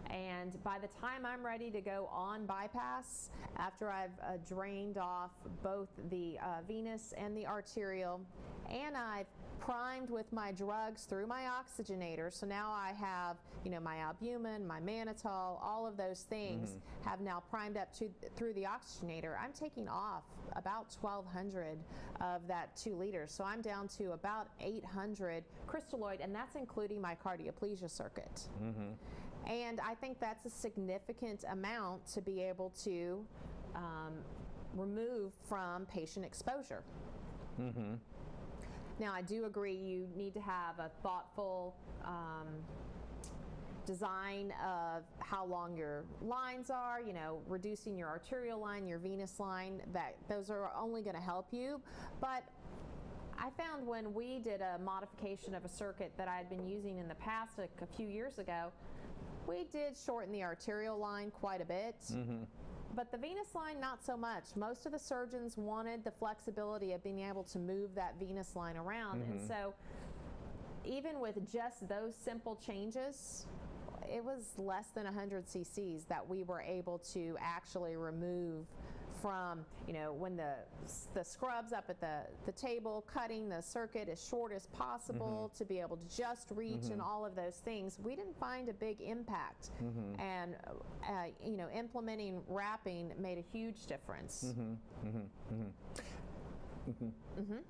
And by the time I'm ready to go on bypass, after I've drained off both the venous and the arterial, and I've primed with my drugs through my oxygenator, so now I have my albumin, my mannitol, all of those things have now primed up through the oxygenator. I'm taking off about 1,200 of that 2 liters, so I'm down to about 800 crystalloid, and that's including my cardioplegia circuit. And I think that's a significant amount to be able to remove from patient exposure. Now, I do agree you need to have a thoughtful design of how long your lines are, reducing your arterial line, your venous line, those are only going to help you. But I found when we did a modification of a circuit that I had been using in the past a few years ago, we did shorten the arterial line quite a bit, but the venous line not so much. Most of the surgeons wanted the flexibility of being able to move that venous line around, and so even with just those simple changes, it was less than 100 cc's that we were able to actually remove from, when the scrub's up at the table, cutting the circuit as short as possible to be able to just reach and all of those things. We didn't find a big impact. And, implementing wrapping made a huge difference.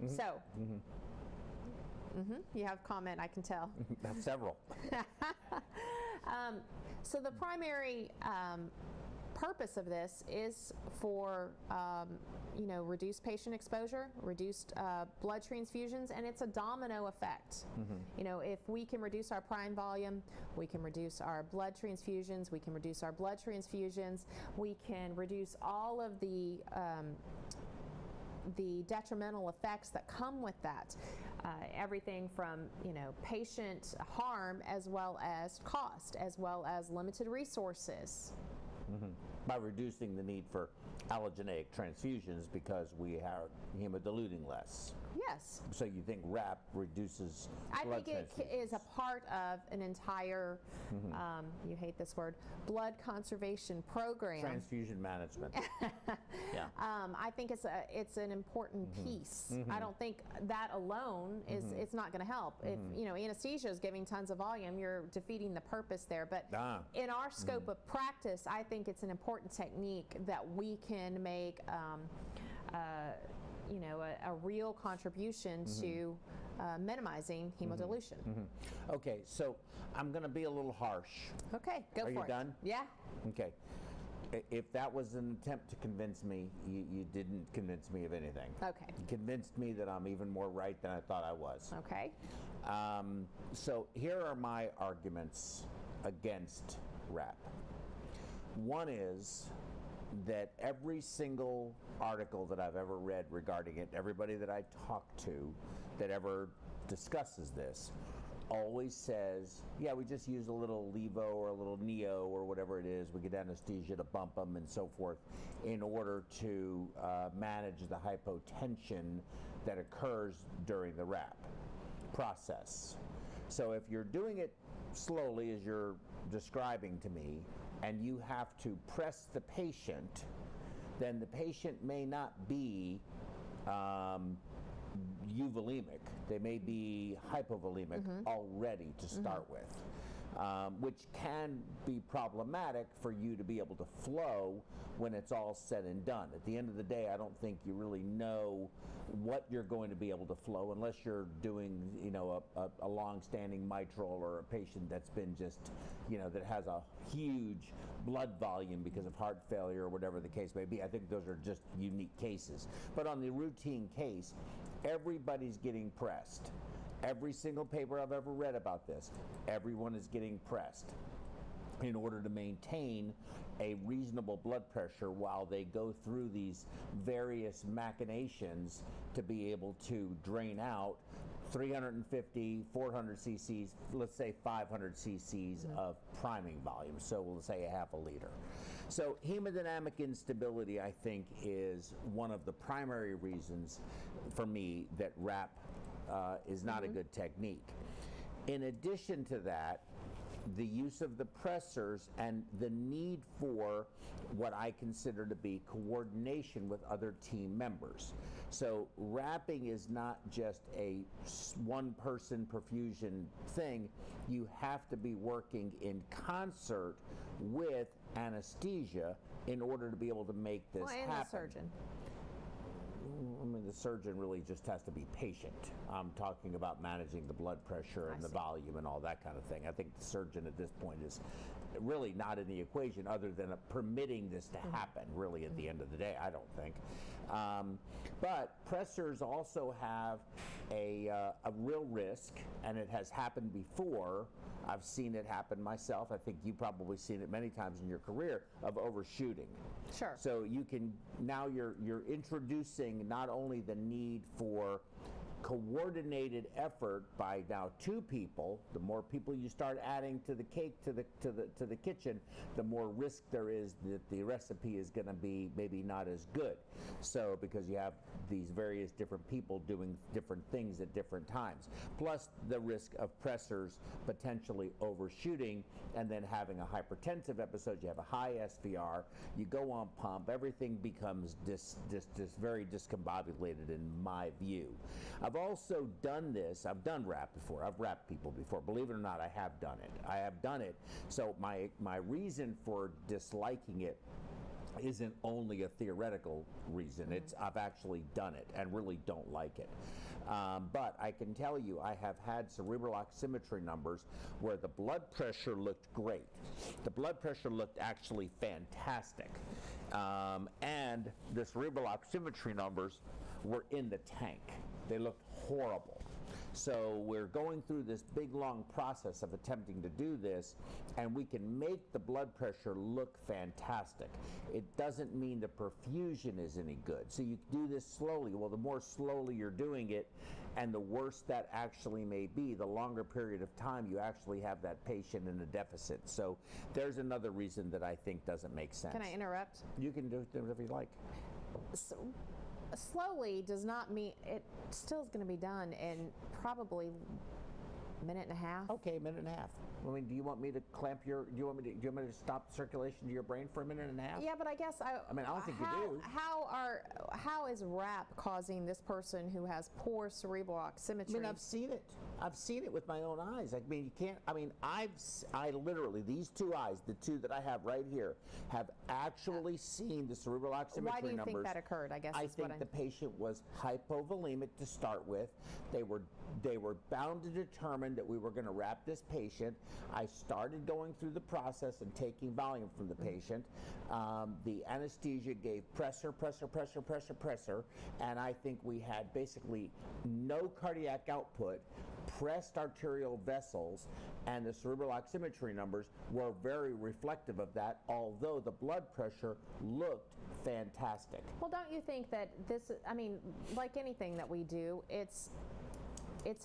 So, you have a comment, I can tell. Several. So the primary purpose of this is for reduced patient exposure, reduced blood transfusions, and it's a domino effect. If we can reduce our prime volume, we can reduce our blood transfusions, we can reduce our blood transfusions, we can reduce all of the detrimental effects that come with that. Everything from patient harm, as well as cost, as well as limited resources. By reducing the need for allogeneic transfusions because we are hemodiluting less. Yes. So you think RAPP reduces blood think it is a part of an entire, you hate this word, blood conservation program. Transfusion management. Yeah. I think it's an important piece. I don't think that alone is it's not going to help. If anesthesia is giving tons of volume, you're defeating the purpose there. But in our scope of practice, I think it's an important technique that we can make a real contribution to minimizing hemodilution. Okay, so I'm going to be a little harsh. Okay, go for it. Are you done? Yeah. Okay. If that was an attempt to convince me, you didn't convince me of anything. Okay. You convinced me that I'm even more right than I thought I was. Okay. So here are my arguments against RAPP. One is that every single article that I've ever read regarding it, everybody that I talk to that ever discusses this, always says, yeah, we just use a little levo or a little neo or whatever it is, we get anesthesia to bump them and so forth in order to manage the hypotension that occurs during the RAPP process. So if you're doing it slowly as you're describing to me, and you have to press the patient, then the patient may not be euvolemic. They may be hypovolemic already to start with, which can be problematic for you to be able to flow when it's all said and done. At the end of the day, I don't think you really know what you're going to be able to flow unless you're doing, you know, a long-standing mitral, or a patient that's been just, you know, that has a huge blood volume because of heart failure or whatever the case may be. I think those are just unique cases. But on the routine case, everybody's getting pressed. Every single paper I've ever read about this, everyone is getting pressed in order to maintain a reasonable blood pressure while they go through these various machinations to be able to drain out 350, 400 cc's, let's say 500 cc's of priming volume, so we'll say a half a liter. So hemodynamic instability, I think, is one of the primary reasons for me that RAPP is not a good technique. In addition to that, the use of the pressors and the need for what I consider to be coordination with other team members. So wrapping is not just a one-person perfusion thing. You have to be working in concert with anesthesia in order to be able to make this and happen. the surgeon. I mean, the surgeon really just has to be patient. I'm talking about managing the blood pressure and the volume and all that kind of thing. I think the surgeon at this point is really not in the equation, other than permitting this to happen, really, at the end of the day, I don't think. But pressors also have a real risk, and it has happened before. I've seen it happen myself. I think you've probably seen it many times in your career, of overshooting. Sure. So you can, now you're introducing not only the need for coordinated effort by now two people. The more people you start adding to the cake, to the kitchen, the more risk there is that the recipe is going to be maybe not as good. So because you have these various different people doing different things at different times, plus the risk of pressors potentially overshooting and then having a hypertensive episode. You have a high SVR, you go on pump, everything becomes very discombobulated in my view. I've also done this. I've done RAPP before. I've wrapped people before. Believe it or not, I have done it. I have done it. So my reason for disliking it isn't only a theoretical reason. It's I've actually done it and really don't like it. But I can tell you, I have had cerebral oximetry numbers where the blood pressure looked great. The blood pressure looked actually fantastic. And the cerebral oximetry numbers were in the tank. They looked horrible. So we're going through this big, long process of attempting to do this, and we can make the blood pressure look fantastic. It doesn't mean the perfusion is any good. So you do this slowly. Well, the more slowly you're doing it, and the worse that actually may be, the longer period of time you actually have that patient in a deficit. So there's another reason that I think doesn't make sense. Can I interrupt? You can do whatever you like. So, slowly does not mean it still is going to be done in probably a minute and a half. Okay, a minute and a half. I mean, do you want me to clamp your? Do you want me to stop circulation to your brain for a minute and a half? Yeah, but I guess I mean, I don't think you do. How is RAPP causing this person who has poor cerebral oximetry? I mean, I've seen it. I've seen it with my own eyes. I mean, you can't. I mean, I literally, these two eyes, the two that I have right here, have actually seen the cerebral oximetry numbers. Why do you think that occurred? I guess I think the patient was hypovolemic to start with. They were bound to determine that we were going to wrap this patient. I started going through the process and taking volume from the patient. The anesthesia gave pressor, and I think we had basically no cardiac output, pressed arterial vessels, and the cerebral oximetry numbers were very reflective of that, although the blood pressure looked fantastic. Well, don't you think that this, I mean, like anything that we do, it's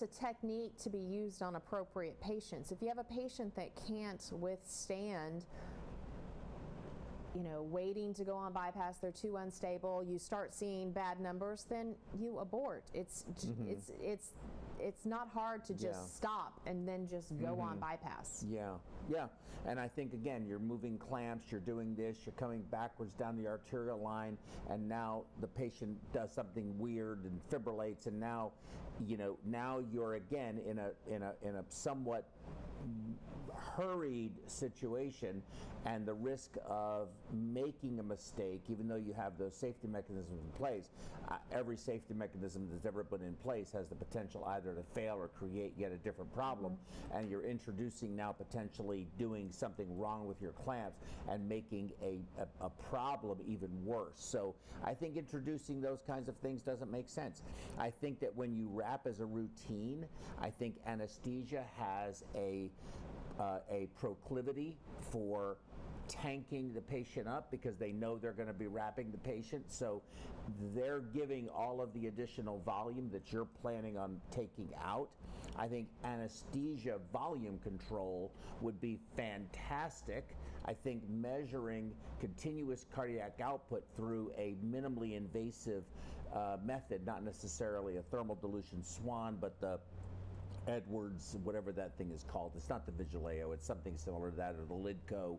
a technique to be used on appropriate patients. If you have a patient that can't withstand, waiting to go on bypass, they're too unstable, you start seeing bad numbers, then you abort. It's it's not hard to just stop and then just go on bypass. Yeah, and I think again, you're moving clamps, you're doing this, you're coming backwards down the arterial line, and now the patient does something weird and fibrillates, and now, now you're again in a somewhat hurried situation, and the risk of making a mistake, even though you have those safety mechanisms in place, every safety mechanism that's ever been in place has the potential either to fail or create yet a different problem, and you're introducing now potentially doing something wrong with your clamps and making a problem even worse. So I think introducing those kinds of things doesn't make sense. I think that when you wrap as a routine, I think anesthesia has a proclivity for tanking the patient up because they know they're going to be wrapping the patient, so they're giving all of the additional volume that you're planning on taking out. I think anesthesia volume control would be fantastic. I think measuring continuous cardiac output through a minimally invasive method, not necessarily a thermal dilution swan, but the Edwards, whatever that thing is called. It's not the Vigileo, it's something similar to that, or the Lidco.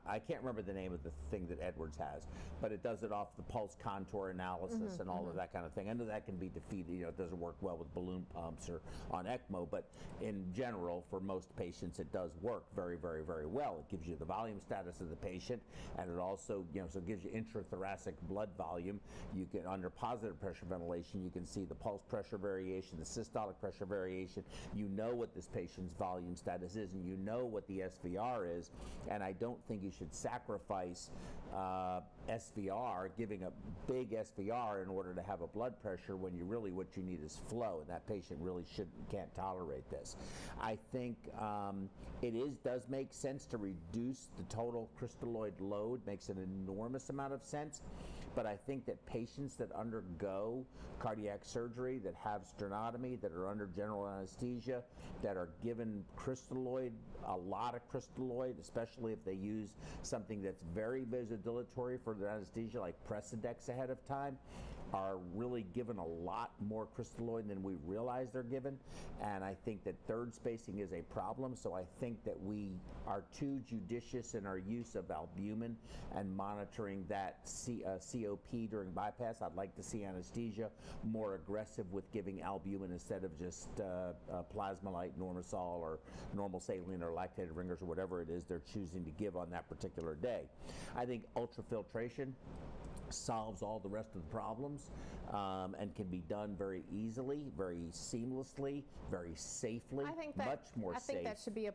I can't remember the name of the thing that Edwards has, but it does it off the pulse contour analysis and all of that kind of thing. I know that can be defeated, it doesn't work well with balloon pumps or on ECMO, but in general, for most patients, it does work very, very, very well. It gives you the volume status of the patient, and it also, so it gives you intrathoracic blood volume. You can, under positive pressure ventilation, you can see the pulse pressure variation, the systolic pressure variation. You know what this patient's volume status is, and you know what the SVR is, and I don't think you should sacrifice SVR, giving a big SVR in order to have a blood pressure when what you need is flow, and that patient really can't tolerate this. I think it does make sense to reduce the total crystalloid load, makes an enormous amount of sense, but I think that patients that undergo cardiac surgery, that have sternotomy, that are under general anesthesia, that are given crystalloid, a lot of crystalloid, especially if they use something that's very vasodilatory for their anesthesia, like Precedex ahead of time, are really given a lot more crystalloid than we realize they're given, and I think that third spacing is a problem, so I think that we are too judicious in our use of albumin and monitoring that COP during bypass. I'd like to see anesthesia more aggressive with giving albumin instead of just Plasmolite, Normisol, or normal saline or lactated ringers, or whatever it is they're choosing to give on that particular day. I think ultrafiltration solves all the rest of the problems and can be done very easily, very seamlessly, very safely, much more safe. I think that should be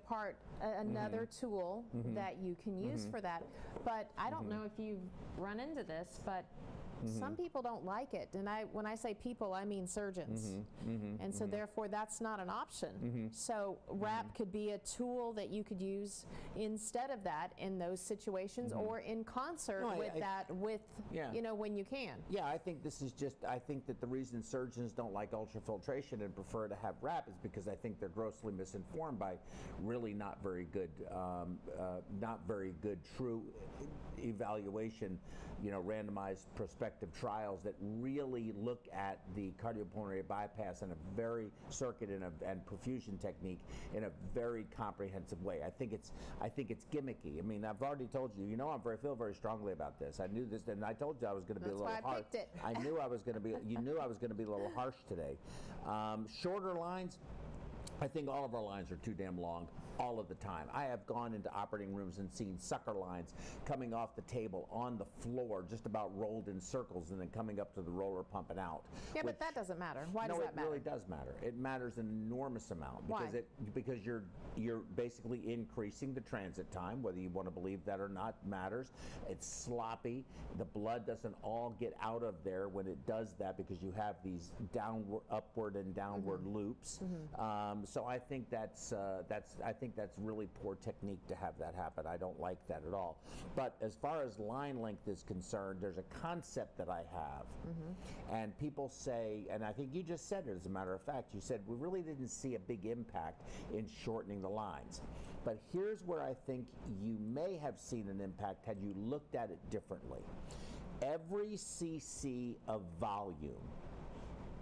another tool that you can use for that. But I don't know if you've run into this, but some people don't like it, and when I say people, I mean surgeons, and so therefore that's not an option. So RAPP could be a tool that you could use instead of that in those situations, or in concert when you can. Yeah, I think I think that the reason surgeons don't like ultrafiltration and prefer to have RAPP is because I think they're grossly misinformed by really not very good true evaluation, randomized prospective trials that really look at the cardiopulmonary bypass in a very circuit and perfusion technique in a very comprehensive way. I think it's gimmicky. I mean, I've already told you, I feel very strongly about this. I knew this, and I told you I was going to be a little harsh. That's why I picked it. I knew I was going to be. You knew I was going to be a little harsh today. Shorter lines. I think all of our lines are too damn long all of the time. I have gone into operating rooms and seen sucker lines coming off the table on the floor, just about rolled in circles, and then coming up to the roller pump and out. Yeah, but that doesn't matter. Why does that matter? No, it really does matter. It matters an enormous amount because Why? Because you're basically increasing the transit time, whether you want to believe that or not matters. It's sloppy. The blood doesn't all get out of there when it does that because you have these upward and downward loops. So I think that's really poor technique to have that happen. I don't like that at all. But as far as line length is concerned, there's a concept that I have, and people say, and I think you just said it as a matter of fact, you said we really didn't see a big impact in shortening the lines. But here's where I think you may have seen an impact had you looked at it differently. Every cc of volume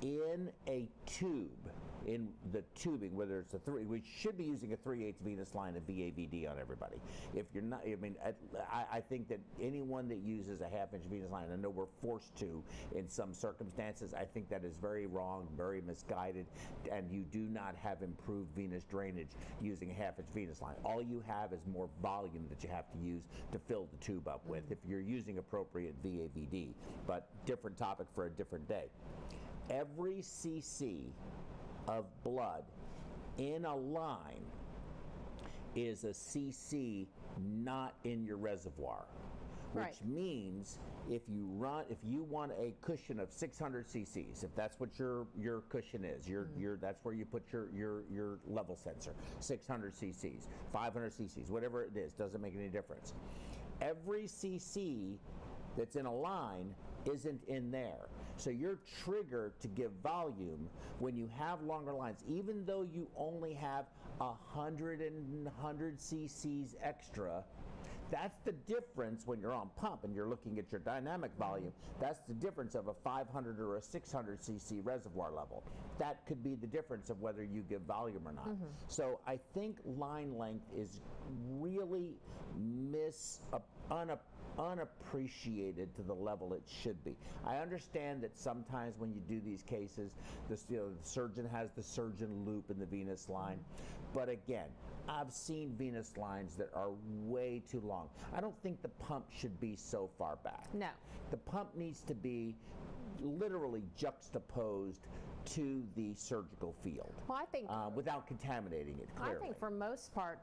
in a tube, in the tubing, whether it's we should be using a 3/8 venous line of VAVD on everybody. If you're not, I mean, I think that anyone that uses a 1/2 inch venous line, I know we're forced to in some circumstances, I think that is very wrong, very misguided, and you do not have improved venous drainage using a 1/2 inch venous line. All you have is more volume that you have to use to fill the tube up with if you're using appropriate VAVD, but different topic for a different day. Every cc of blood in a line is a cc not in your reservoir, which means if you want a cushion of 600 cc's, if that's what your cushion is, that's where you put your level sensor, 600 cc's, 500 cc's, whatever it is, doesn't make any difference. Every cc that's in a line isn't in there. So your trigger to give volume when you have longer lines, even though you only have 100 cc's extra, that's the difference when you're on pump and you're looking at your dynamic volume. That's the difference of a 500 or a 600 cc reservoir level. That could be the difference of whether you give volume or not. So I think line length is really unappreciated to the level it should be. I understand that sometimes when you do these cases, the surgeon has the surgeon loop in the venous line, but again, I've seen venous lines that are way too long. I don't think the pump should be so far back. No. The pump needs to be literally juxtaposed to the surgical field. Well, I think without contaminating it, clearly. I think for most part,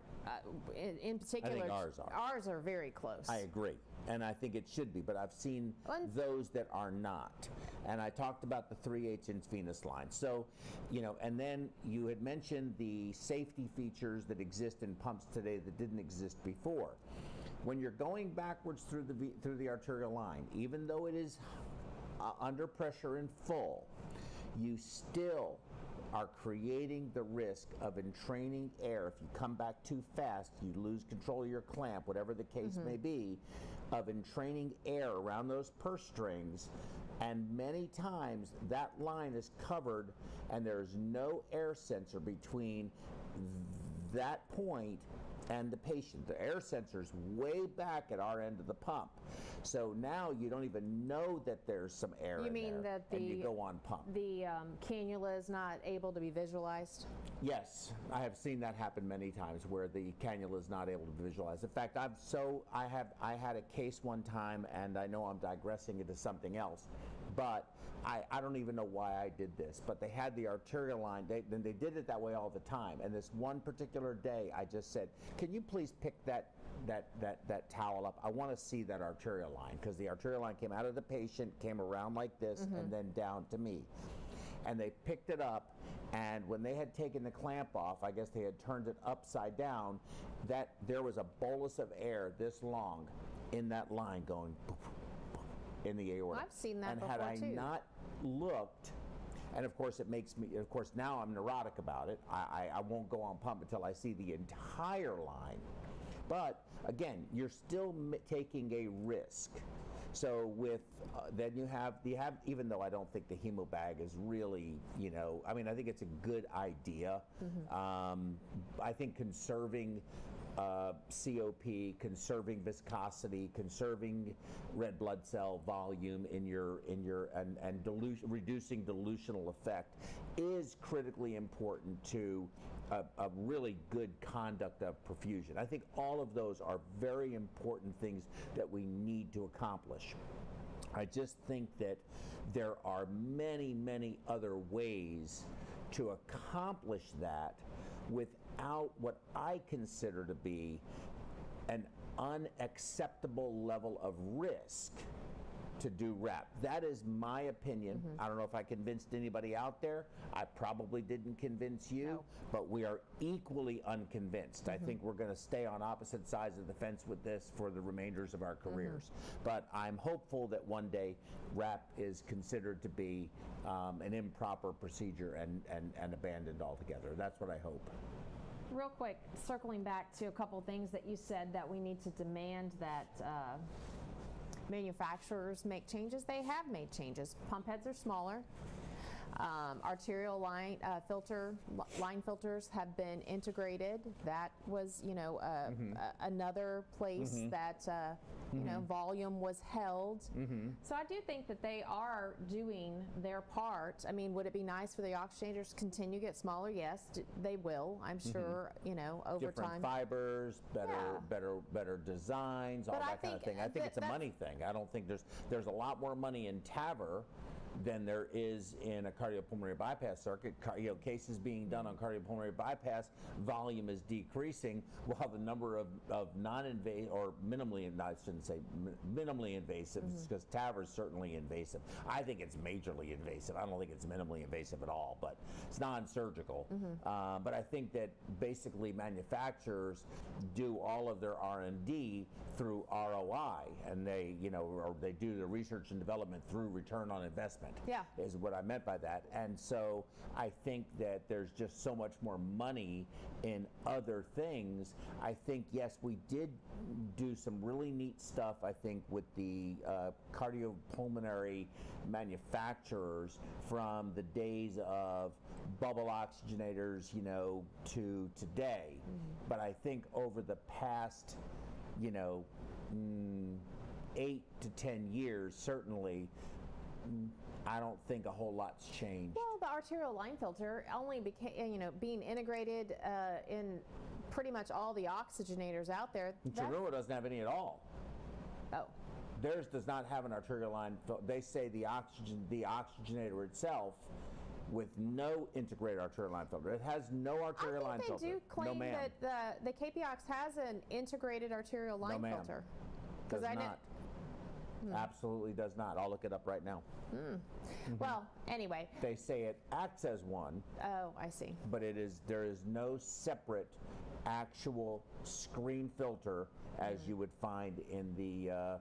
in particular, I think ours are very close. I agree, and I think it should be, but I've seen those that are not. And I talked about the 3/8 inch venous line. So, and then you had mentioned the safety features that exist in pumps today that didn't exist before. When you're going backwards through the arterial line, even though it is under pressure and full, you still are creating the risk of entraining air. If you come back too fast, you lose control of your clamp, whatever the case may be, of entraining air around those purse strings. And many times that line is covered and there's no air sensor between that point and the patient. The air sensor's way back at our end of the pump. So now you don't even know that there's some air in there. You mean that and you go on pump. The cannula is not able to be visualized? Yes, I have seen that happen many times where the cannula is not able to be visualized. In fact, I had a case one time, and I know I'm digressing into something else, but I don't even know why I did this, but they had the arterial line, they did it that way all the time, and this one particular day I just said, can you please pick that towel up? I want to see that arterial line, because the arterial line came out of the patient, came around like this, and then down to me. And they picked it up, and when they had taken the clamp off, I guess they had turned it upside down, that there was a bolus of air this long in that line going in the aorta. I've seen that before, and had I too. not looked, and of course it makes me, of course now I'm neurotic about it. I won't go on pump until I see the entire line. But again, you're still taking a risk. So with, then you have, even though I don't think the hemo bag is really, I mean, I think it's a good idea. I think conserving COP, conserving viscosity, conserving red blood cell volume in your and reducing dilutional effect is critically important to a really good conduct of perfusion. I think all of those are very important things that we need to accomplish. I just think that there are many, many other ways to accomplish that without what I consider to be an unacceptable level of risk to do RAPP. That is my opinion. I don't know if I convinced anybody out there. I probably didn't convince you, but we are equally unconvinced. I think we're going to stay on opposite sides of the fence with this for the remainders of our careers. But I'm hopeful that one day RAPP is considered to be an improper procedure and abandoned altogether. That's what I hope. Real quick, circling back to a couple things that you said, that we need to demand that manufacturers make changes. They have made changes. Pump heads are smaller. Arterial line line filters have been integrated. That was, another place that volume was held. So I do think that they are doing their part. I mean, would it be nice for the oxygenators to continue to get smaller? Yes, they will. I'm sure, over Different time. fibers, better designs, all that kind of thing. I think it's a money thing. I don't think there's a lot more money in TAVR than there is in a cardiopulmonary bypass circuit. Cases being done on cardiopulmonary bypass, volume is decreasing, while the number of non-invasive or minimally invasive, because TAVR is certainly invasive. I think it's majorly invasive. I don't think it's minimally invasive at all, but it's non-surgical. But I think that basically manufacturers do all of their R&D through ROI, and they, or they do the research and development through return on investment. Is what I meant by that. And so I think that there's just so much more money in other things. I think, yes, we did do some really neat stuff, I think, with the cardiopulmonary manufacturers from the days of bubble oxygenators, to today. But I think over the past, 8 to 10 years, certainly, I don't think a whole lot's changed. Well, the arterial line filter only became, being integrated in pretty much all the oxygenators out there. Truro doesn't have any at all. Oh. Theirs does not have an arterial line filter. They say the oxygenator itself, with no integrated arterial line filter. It has no arterial line filter. They do claim that the KPOX has an integrated arterial line filter. Does not. Absolutely does not. I'll look it up right now. Well, anyway. They say it acts as one. Oh, I see. But there is no separate actual screen filter as you would find in the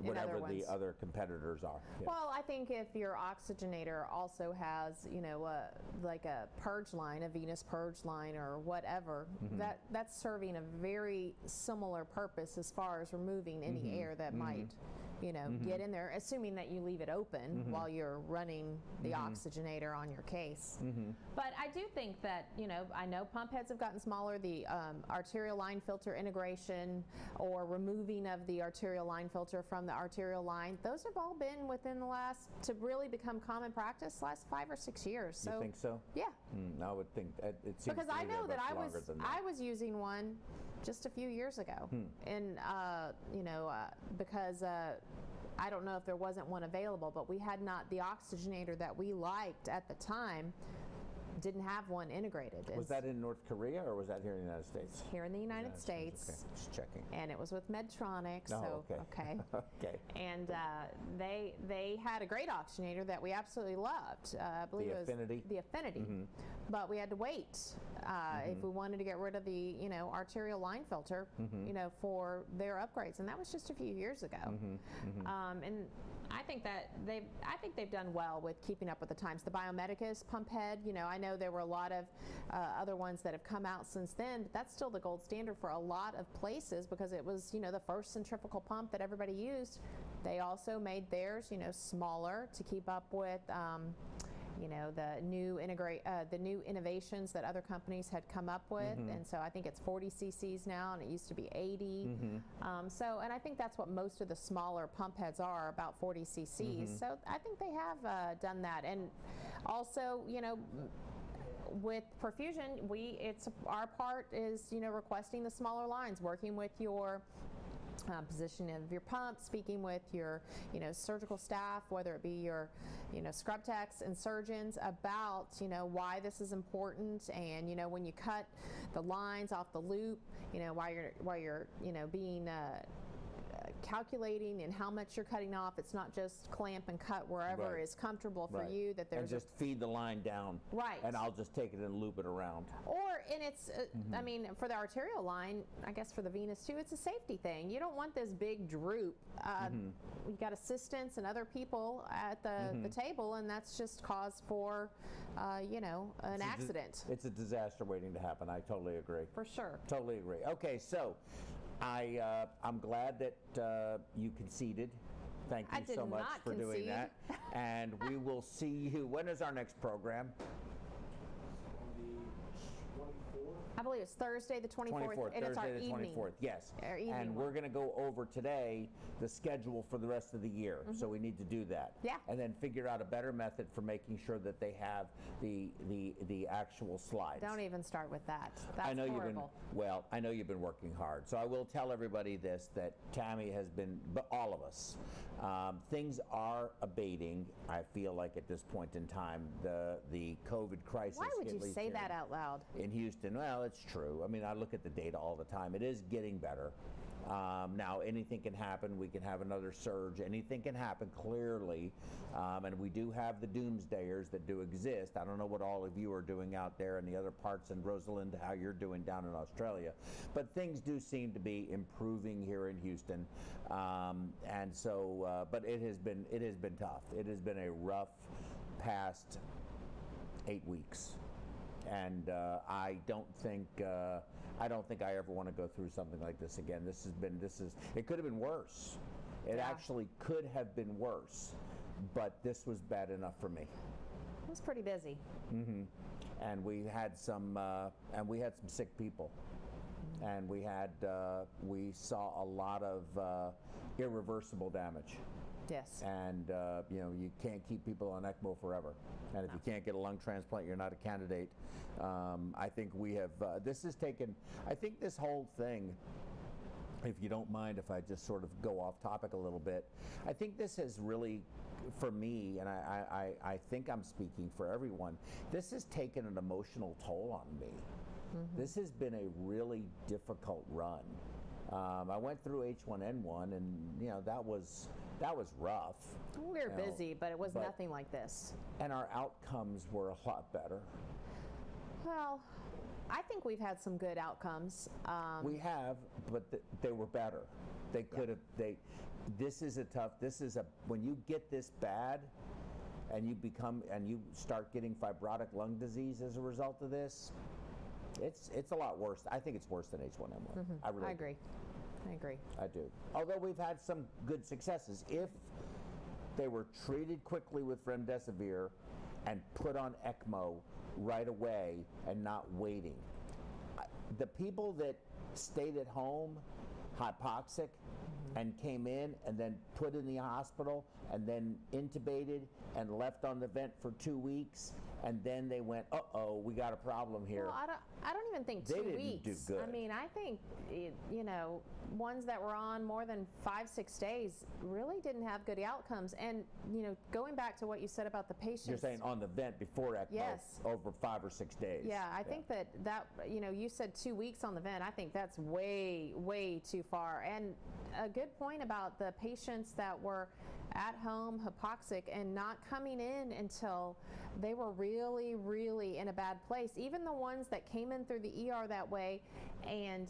whatever the other competitors are. Yeah. Well, I think if your oxygenator also has, like a purge line, a venous purge line or whatever, that's serving a very similar purpose as far as removing any air that might get in there, assuming that you leave it open while you're running the oxygenator on your case. But I do think that, I know pump heads have gotten smaller. The arterial line filter integration or removing of the arterial line filter from the arterial line, those have all been within the last, to really become common practice, last 5 or 6 years. So, you think so? Yeah. I would think it seems because I know that I was using one just a few years ago, and because I don't know if there wasn't one available, but we had not, the oxygenator that we liked at the time didn't have one integrated. Was that in North Korea or was that here in the United States? Here in the United States. Okay, just checking. And it was with Medtronic. Okay. Okay. And they had a great oxygenator that we absolutely loved. I believe it was the Affinity. But we had to wait if we wanted to get rid of the arterial line filter for their upgrades, and that was just a few years ago. And I think that they've done well with keeping up with the times. The Biomedicus pump head, I know there were a lot of other ones that have come out since then, but that's still the gold standard for a lot of places because it was, the first centrifugal pump that everybody used. They also made theirs, smaller to keep up with the new innovations that other companies had come up with, and so I think it's 40 cc's now, and it used to be 80. And I think that's what most of the smaller pump heads are, about 40 cc's. So I think they have done that, and also, with perfusion, our part is requesting the smaller lines, working with your positioning of your pump, speaking with your surgical staff, whether it be your scrub techs and surgeons, about why this is important, and when you cut the lines off the loop, while you're being calculating and how much you're cutting off. It's not just clamp and cut wherever is comfortable for you. That there's and just feed the line down. Right. And I'll just take it and loop it around. And it's, I mean, for the arterial line, I guess for the venous too, it's a safety thing. You don't want this big droop. You've got assistants and other people at the table, and that's just cause for, an accident. It's a disaster waiting to happen. I totally agree. For sure. Totally agree. Okay, so I'm glad that you conceded. Thank I you did so much not for doing concede. that. And we will see you. When is our next program? I believe it's Thursday the 24th. And it's our Thursday the evening. 24th, yes. Our evening And one. we're going to go over today the schedule for the rest of the year. So we need to do that. Yeah. And then figure out a better method for making sure that they have the actual slides. Don't even start with that. That's I know horrible. I know you've been working hard. So I will tell everybody this, that Tammy has been, but all of us, things are abating. I feel like at this point in time, the COVID crisis. Why would at you least say here that out loud? in Houston? Well, it's true. I mean, I look at the data all the time. It is getting better. Now, anything can happen. We can have another surge. Anything can happen, clearly. And we do have the doomsdayers that do exist. I don't know what all of you are doing out there in the other parts, and Rosalind, how you're doing down in Australia. But things do seem to be improving here in Houston. And so, but it has been tough. It has been a rough past 8 weeks. And I don't think I ever want to go through something like this again. It could have been worse. It actually could have been worse, but this was bad enough for me. It was pretty busy. And we had some sick people, and we saw a lot of irreversible damage. Yes. And you can't keep people on ECMO forever. And if you can't get a lung transplant, you're not a candidate. I think we have. This has taken. I think this whole thing, if you don't mind, if I just sort of go off topic a little bit, I think this has really, for me, and I think I'm speaking for everyone, this has taken an emotional toll on me. This has been a really difficult run. I went through H1N1, and that was rough. We were busy, but it was nothing like this. And our outcomes were a lot better. Well, I think we've had some good outcomes. We have, but they were better. They could have. When you get this bad, and you start getting fibrotic lung disease as a result of this, it's a lot worse. I think it's worse than H1N1. I really agree. I agree. I do. Although we've had some good successes. If they were treated quickly with remdesivir and put on ECMO right away and not waiting. The people that stayed at home, hypoxic, and came in and then put in the hospital and then intubated and left on the vent for 2 weeks, and then they went, uh-oh, we got a problem here. Well, I don't even think 2 They weeks. didn't do good. I mean, I think, ones that were on more than 5-6 days really didn't have good outcomes. And, going back to what you said about the patients. You're saying on the vent before ECMO, Yes. over 5 or 6 days. Yeah, I think that, you said 2 weeks on the vent. I think that's way, way too far. And a good point about the patients that were at home, hypoxic, and not coming in until they were really, really in a bad place. Even the ones that came in through the ER that way, and,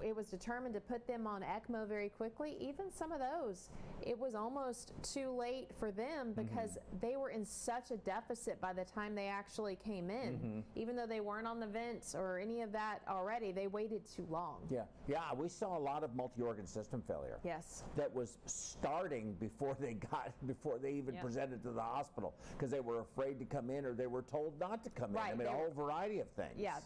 it was determined to put them on ECMO very quickly. Even some of those, it was almost too late for them because they were in such a deficit by the time they actually came in. Even though they weren't on the vents or any of that already, they waited too long. Yeah, we saw a lot of multi-organ system failure. Yes. That was starting before they even presented to the hospital, because they were afraid to come in or they were told not to come in. I mean, a whole variety of things. Yeah.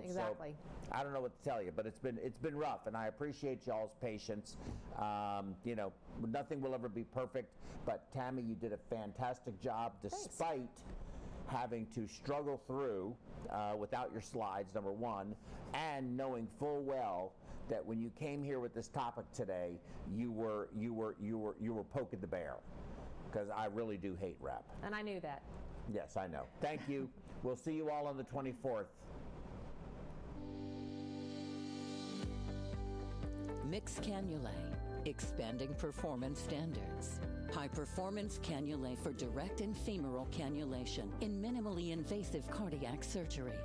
Exactly. So I don't know what to tell you, but it's been rough, and I appreciate y'all's patience. Nothing will ever be perfect, but Tammy, you did a fantastic job despite having to struggle through without your slides, number one, and knowing full well that when you came here with this topic today, you were poking the bear, because I really do hate RAPP. And I knew that. Yes, I know. Thank you. We'll see you all on the 24th. Mixed cannulae, expanding performance standards. High performance cannulae for direct and femoral cannulation in minimally invasive cardiac surgery.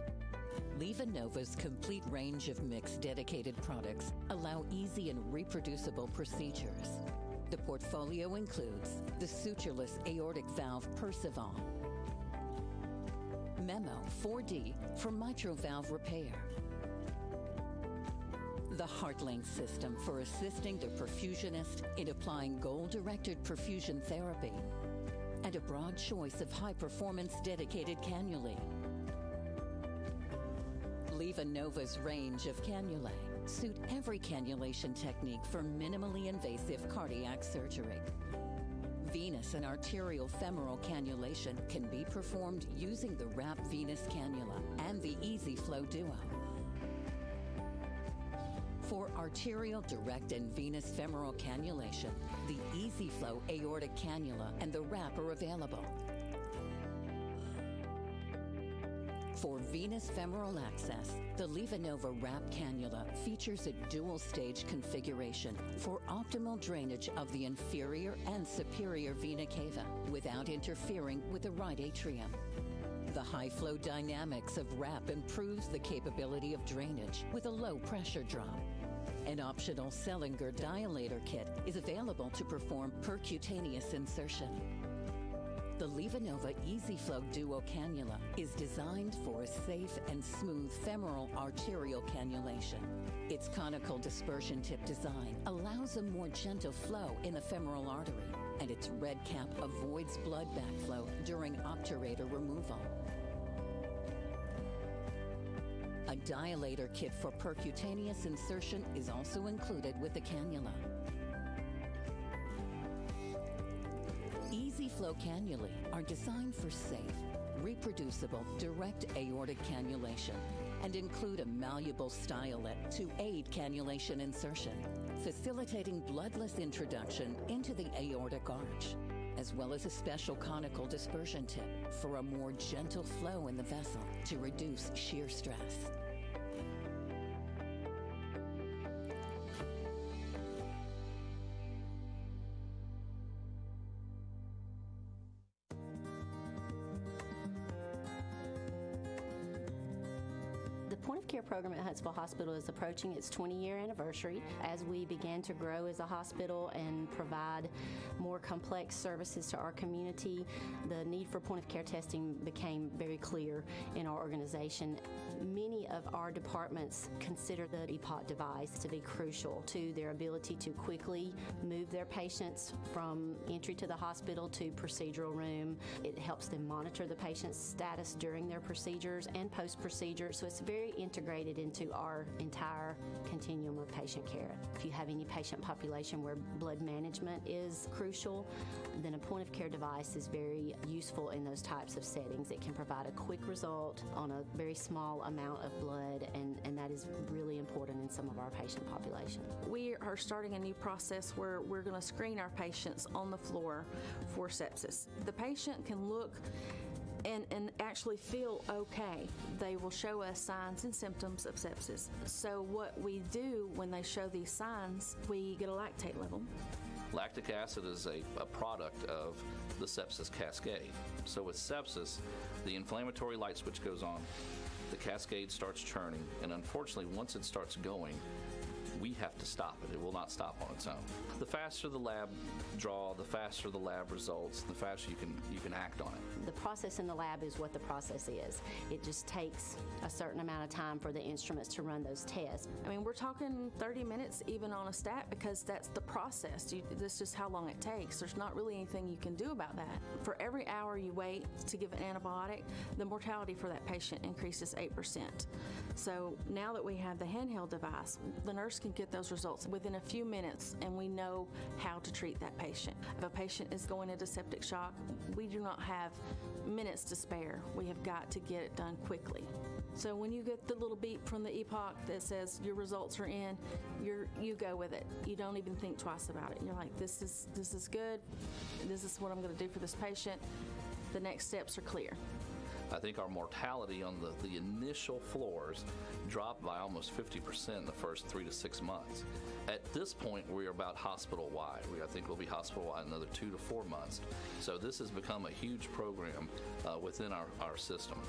LivaNova's complete range of mixed dedicated products allow easy and reproducible procedures. The portfolio includes the sutureless aortic valve Perceval, Memo 4D for mitral valve repair, The HeartLink system for assisting the perfusionist in applying goal-directed perfusion therapy, and a broad choice of high-performance dedicated cannulae. LivaNova's range of cannulae suit every cannulation technique for minimally invasive cardiac surgery. Venous and arterial femoral cannulation can be performed using the RAPP venous cannula and the EasyFlow Duo. For arterial direct and venous femoral cannulation, the EasyFlow aortic cannula and the RAPP are available. For venous femoral access, the LivaNova RAPP cannula features a dual-stage configuration for optimal drainage of the inferior and superior vena cava without interfering with the right atrium. The high-flow dynamics of RAPP improves the capability of drainage with a low-pressure drop. An optional Sellinger dilator kit is available to perform percutaneous insertion. The LivaNova EasyFlow Duo cannula is designed for a safe and smooth femoral arterial cannulation. Its conical dispersion tip design allows a more gentle flow in the femoral artery, and its red cap avoids blood backflow during obturator removal. A dilator kit for percutaneous insertion is also included with the cannula. EasyFlow cannulae are designed for safe, reproducible, direct aortic cannulation and include a malleable stylet to aid cannulation insertion, facilitating bloodless introduction into the aortic arch, as well as a special conical dispersion tip for a more gentle flow in the vessel to reduce shear stress. The point-of-care program at Huntsville Hospital is approaching its 20-year anniversary. As we began to grow as a hospital and provide more complex services to our community, the need for point-of-care testing became very clear in our organization. Many of our departments consider the EPOC device to be crucial to their ability to quickly move their patients from entry to the hospital to procedural room. It helps them monitor the patient's status during their procedures and post-procedure, so it's very integrated into our entire continuum of patient care. If you have any patient population where blood management is crucial, then a point-of-care device is very useful in those types of settings. It can provide a quick result on a very small amount of blood, and that is really important in some of our patient population. We are starting a new process where we're going to screen our patients on the floor for sepsis. The patient can look and actually feel okay. They will show us signs and symptoms of sepsis. So what we do when they show these signs, we get a lactate level. Lactic acid is a product of the sepsis cascade. So with sepsis, the inflammatory light switch goes on, the cascade starts churning, and unfortunately, once it starts going, we have to stop it. It will not stop on its own. The faster the lab draw, the faster the lab results, the faster you can act on it. The process in the lab is what the process is. It just takes a certain amount of time for the instruments to run those tests. I mean, we're talking 30 minutes even on a stat because that's the process. That's just how long it takes. There's not really anything you can do about that. For every hour you wait to give an antibiotic, the mortality for that patient increases 8%. So now that we have the handheld device, the nurse can get those results within a few minutes, and we know how to treat that patient. If a patient is going into septic shock, we do not have minutes to spare. We have got to get it done quickly. So when you get the little beep from the EPOC that says your results are in, you go with it. You don't even think twice about it. You're like, this is good. This is what I'm going to do for this patient. The next steps are clear. I think our mortality on the initial floors dropped by almost 50% in the first 3 to 6 months. At this point, we're about hospital-wide. I think we'll be hospital-wide another 2 to 4 months. So this has become a huge program within our system.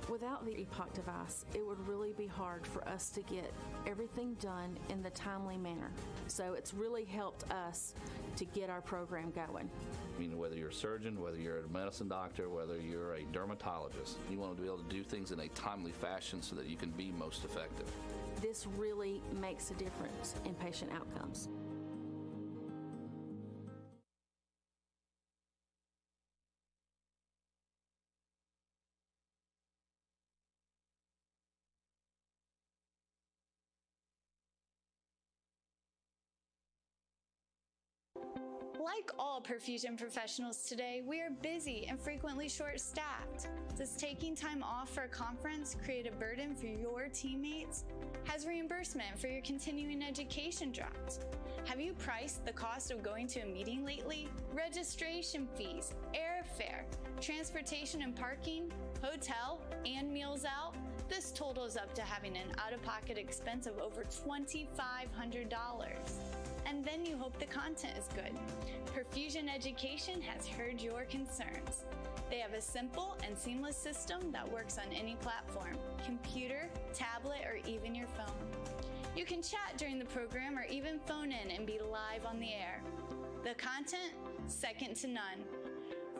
Without the EPOC device, it would really be hard for us to get everything done in the timely manner. So it's really helped us to get our program going. I mean, whether you're a surgeon, whether you're a medicine doctor, whether you're a dermatologist, you want to be able to do things in a timely fashion so that you can be most effective. this really makes a difference in patient outcomes. Like all perfusion professionals today, we are busy and frequently short-staffed. Does taking time off for a conference create a burden for your teammates? Has reimbursement for your continuing education dropped? Have you priced the cost of going to a meeting lately? Registration fees, airfare, transportation and parking, hotel, and meals out? This totals up to having an out-of-pocket expense of over $2,500. And then you hope the content is good. Perfusion Education has heard your concerns. They have a simple and seamless system that works on any platform, computer, tablet, or even your phone. You can chat during the program or even phone in and be live on the air. The content, second to none.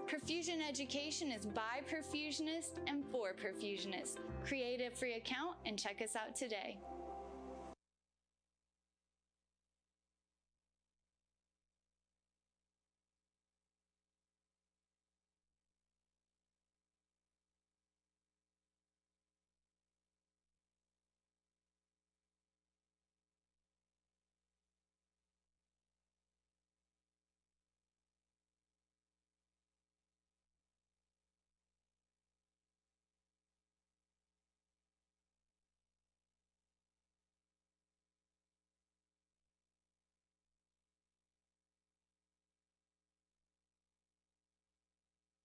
Perfusion Education is by perfusionists and for perfusionists. Create a free account and check us out today.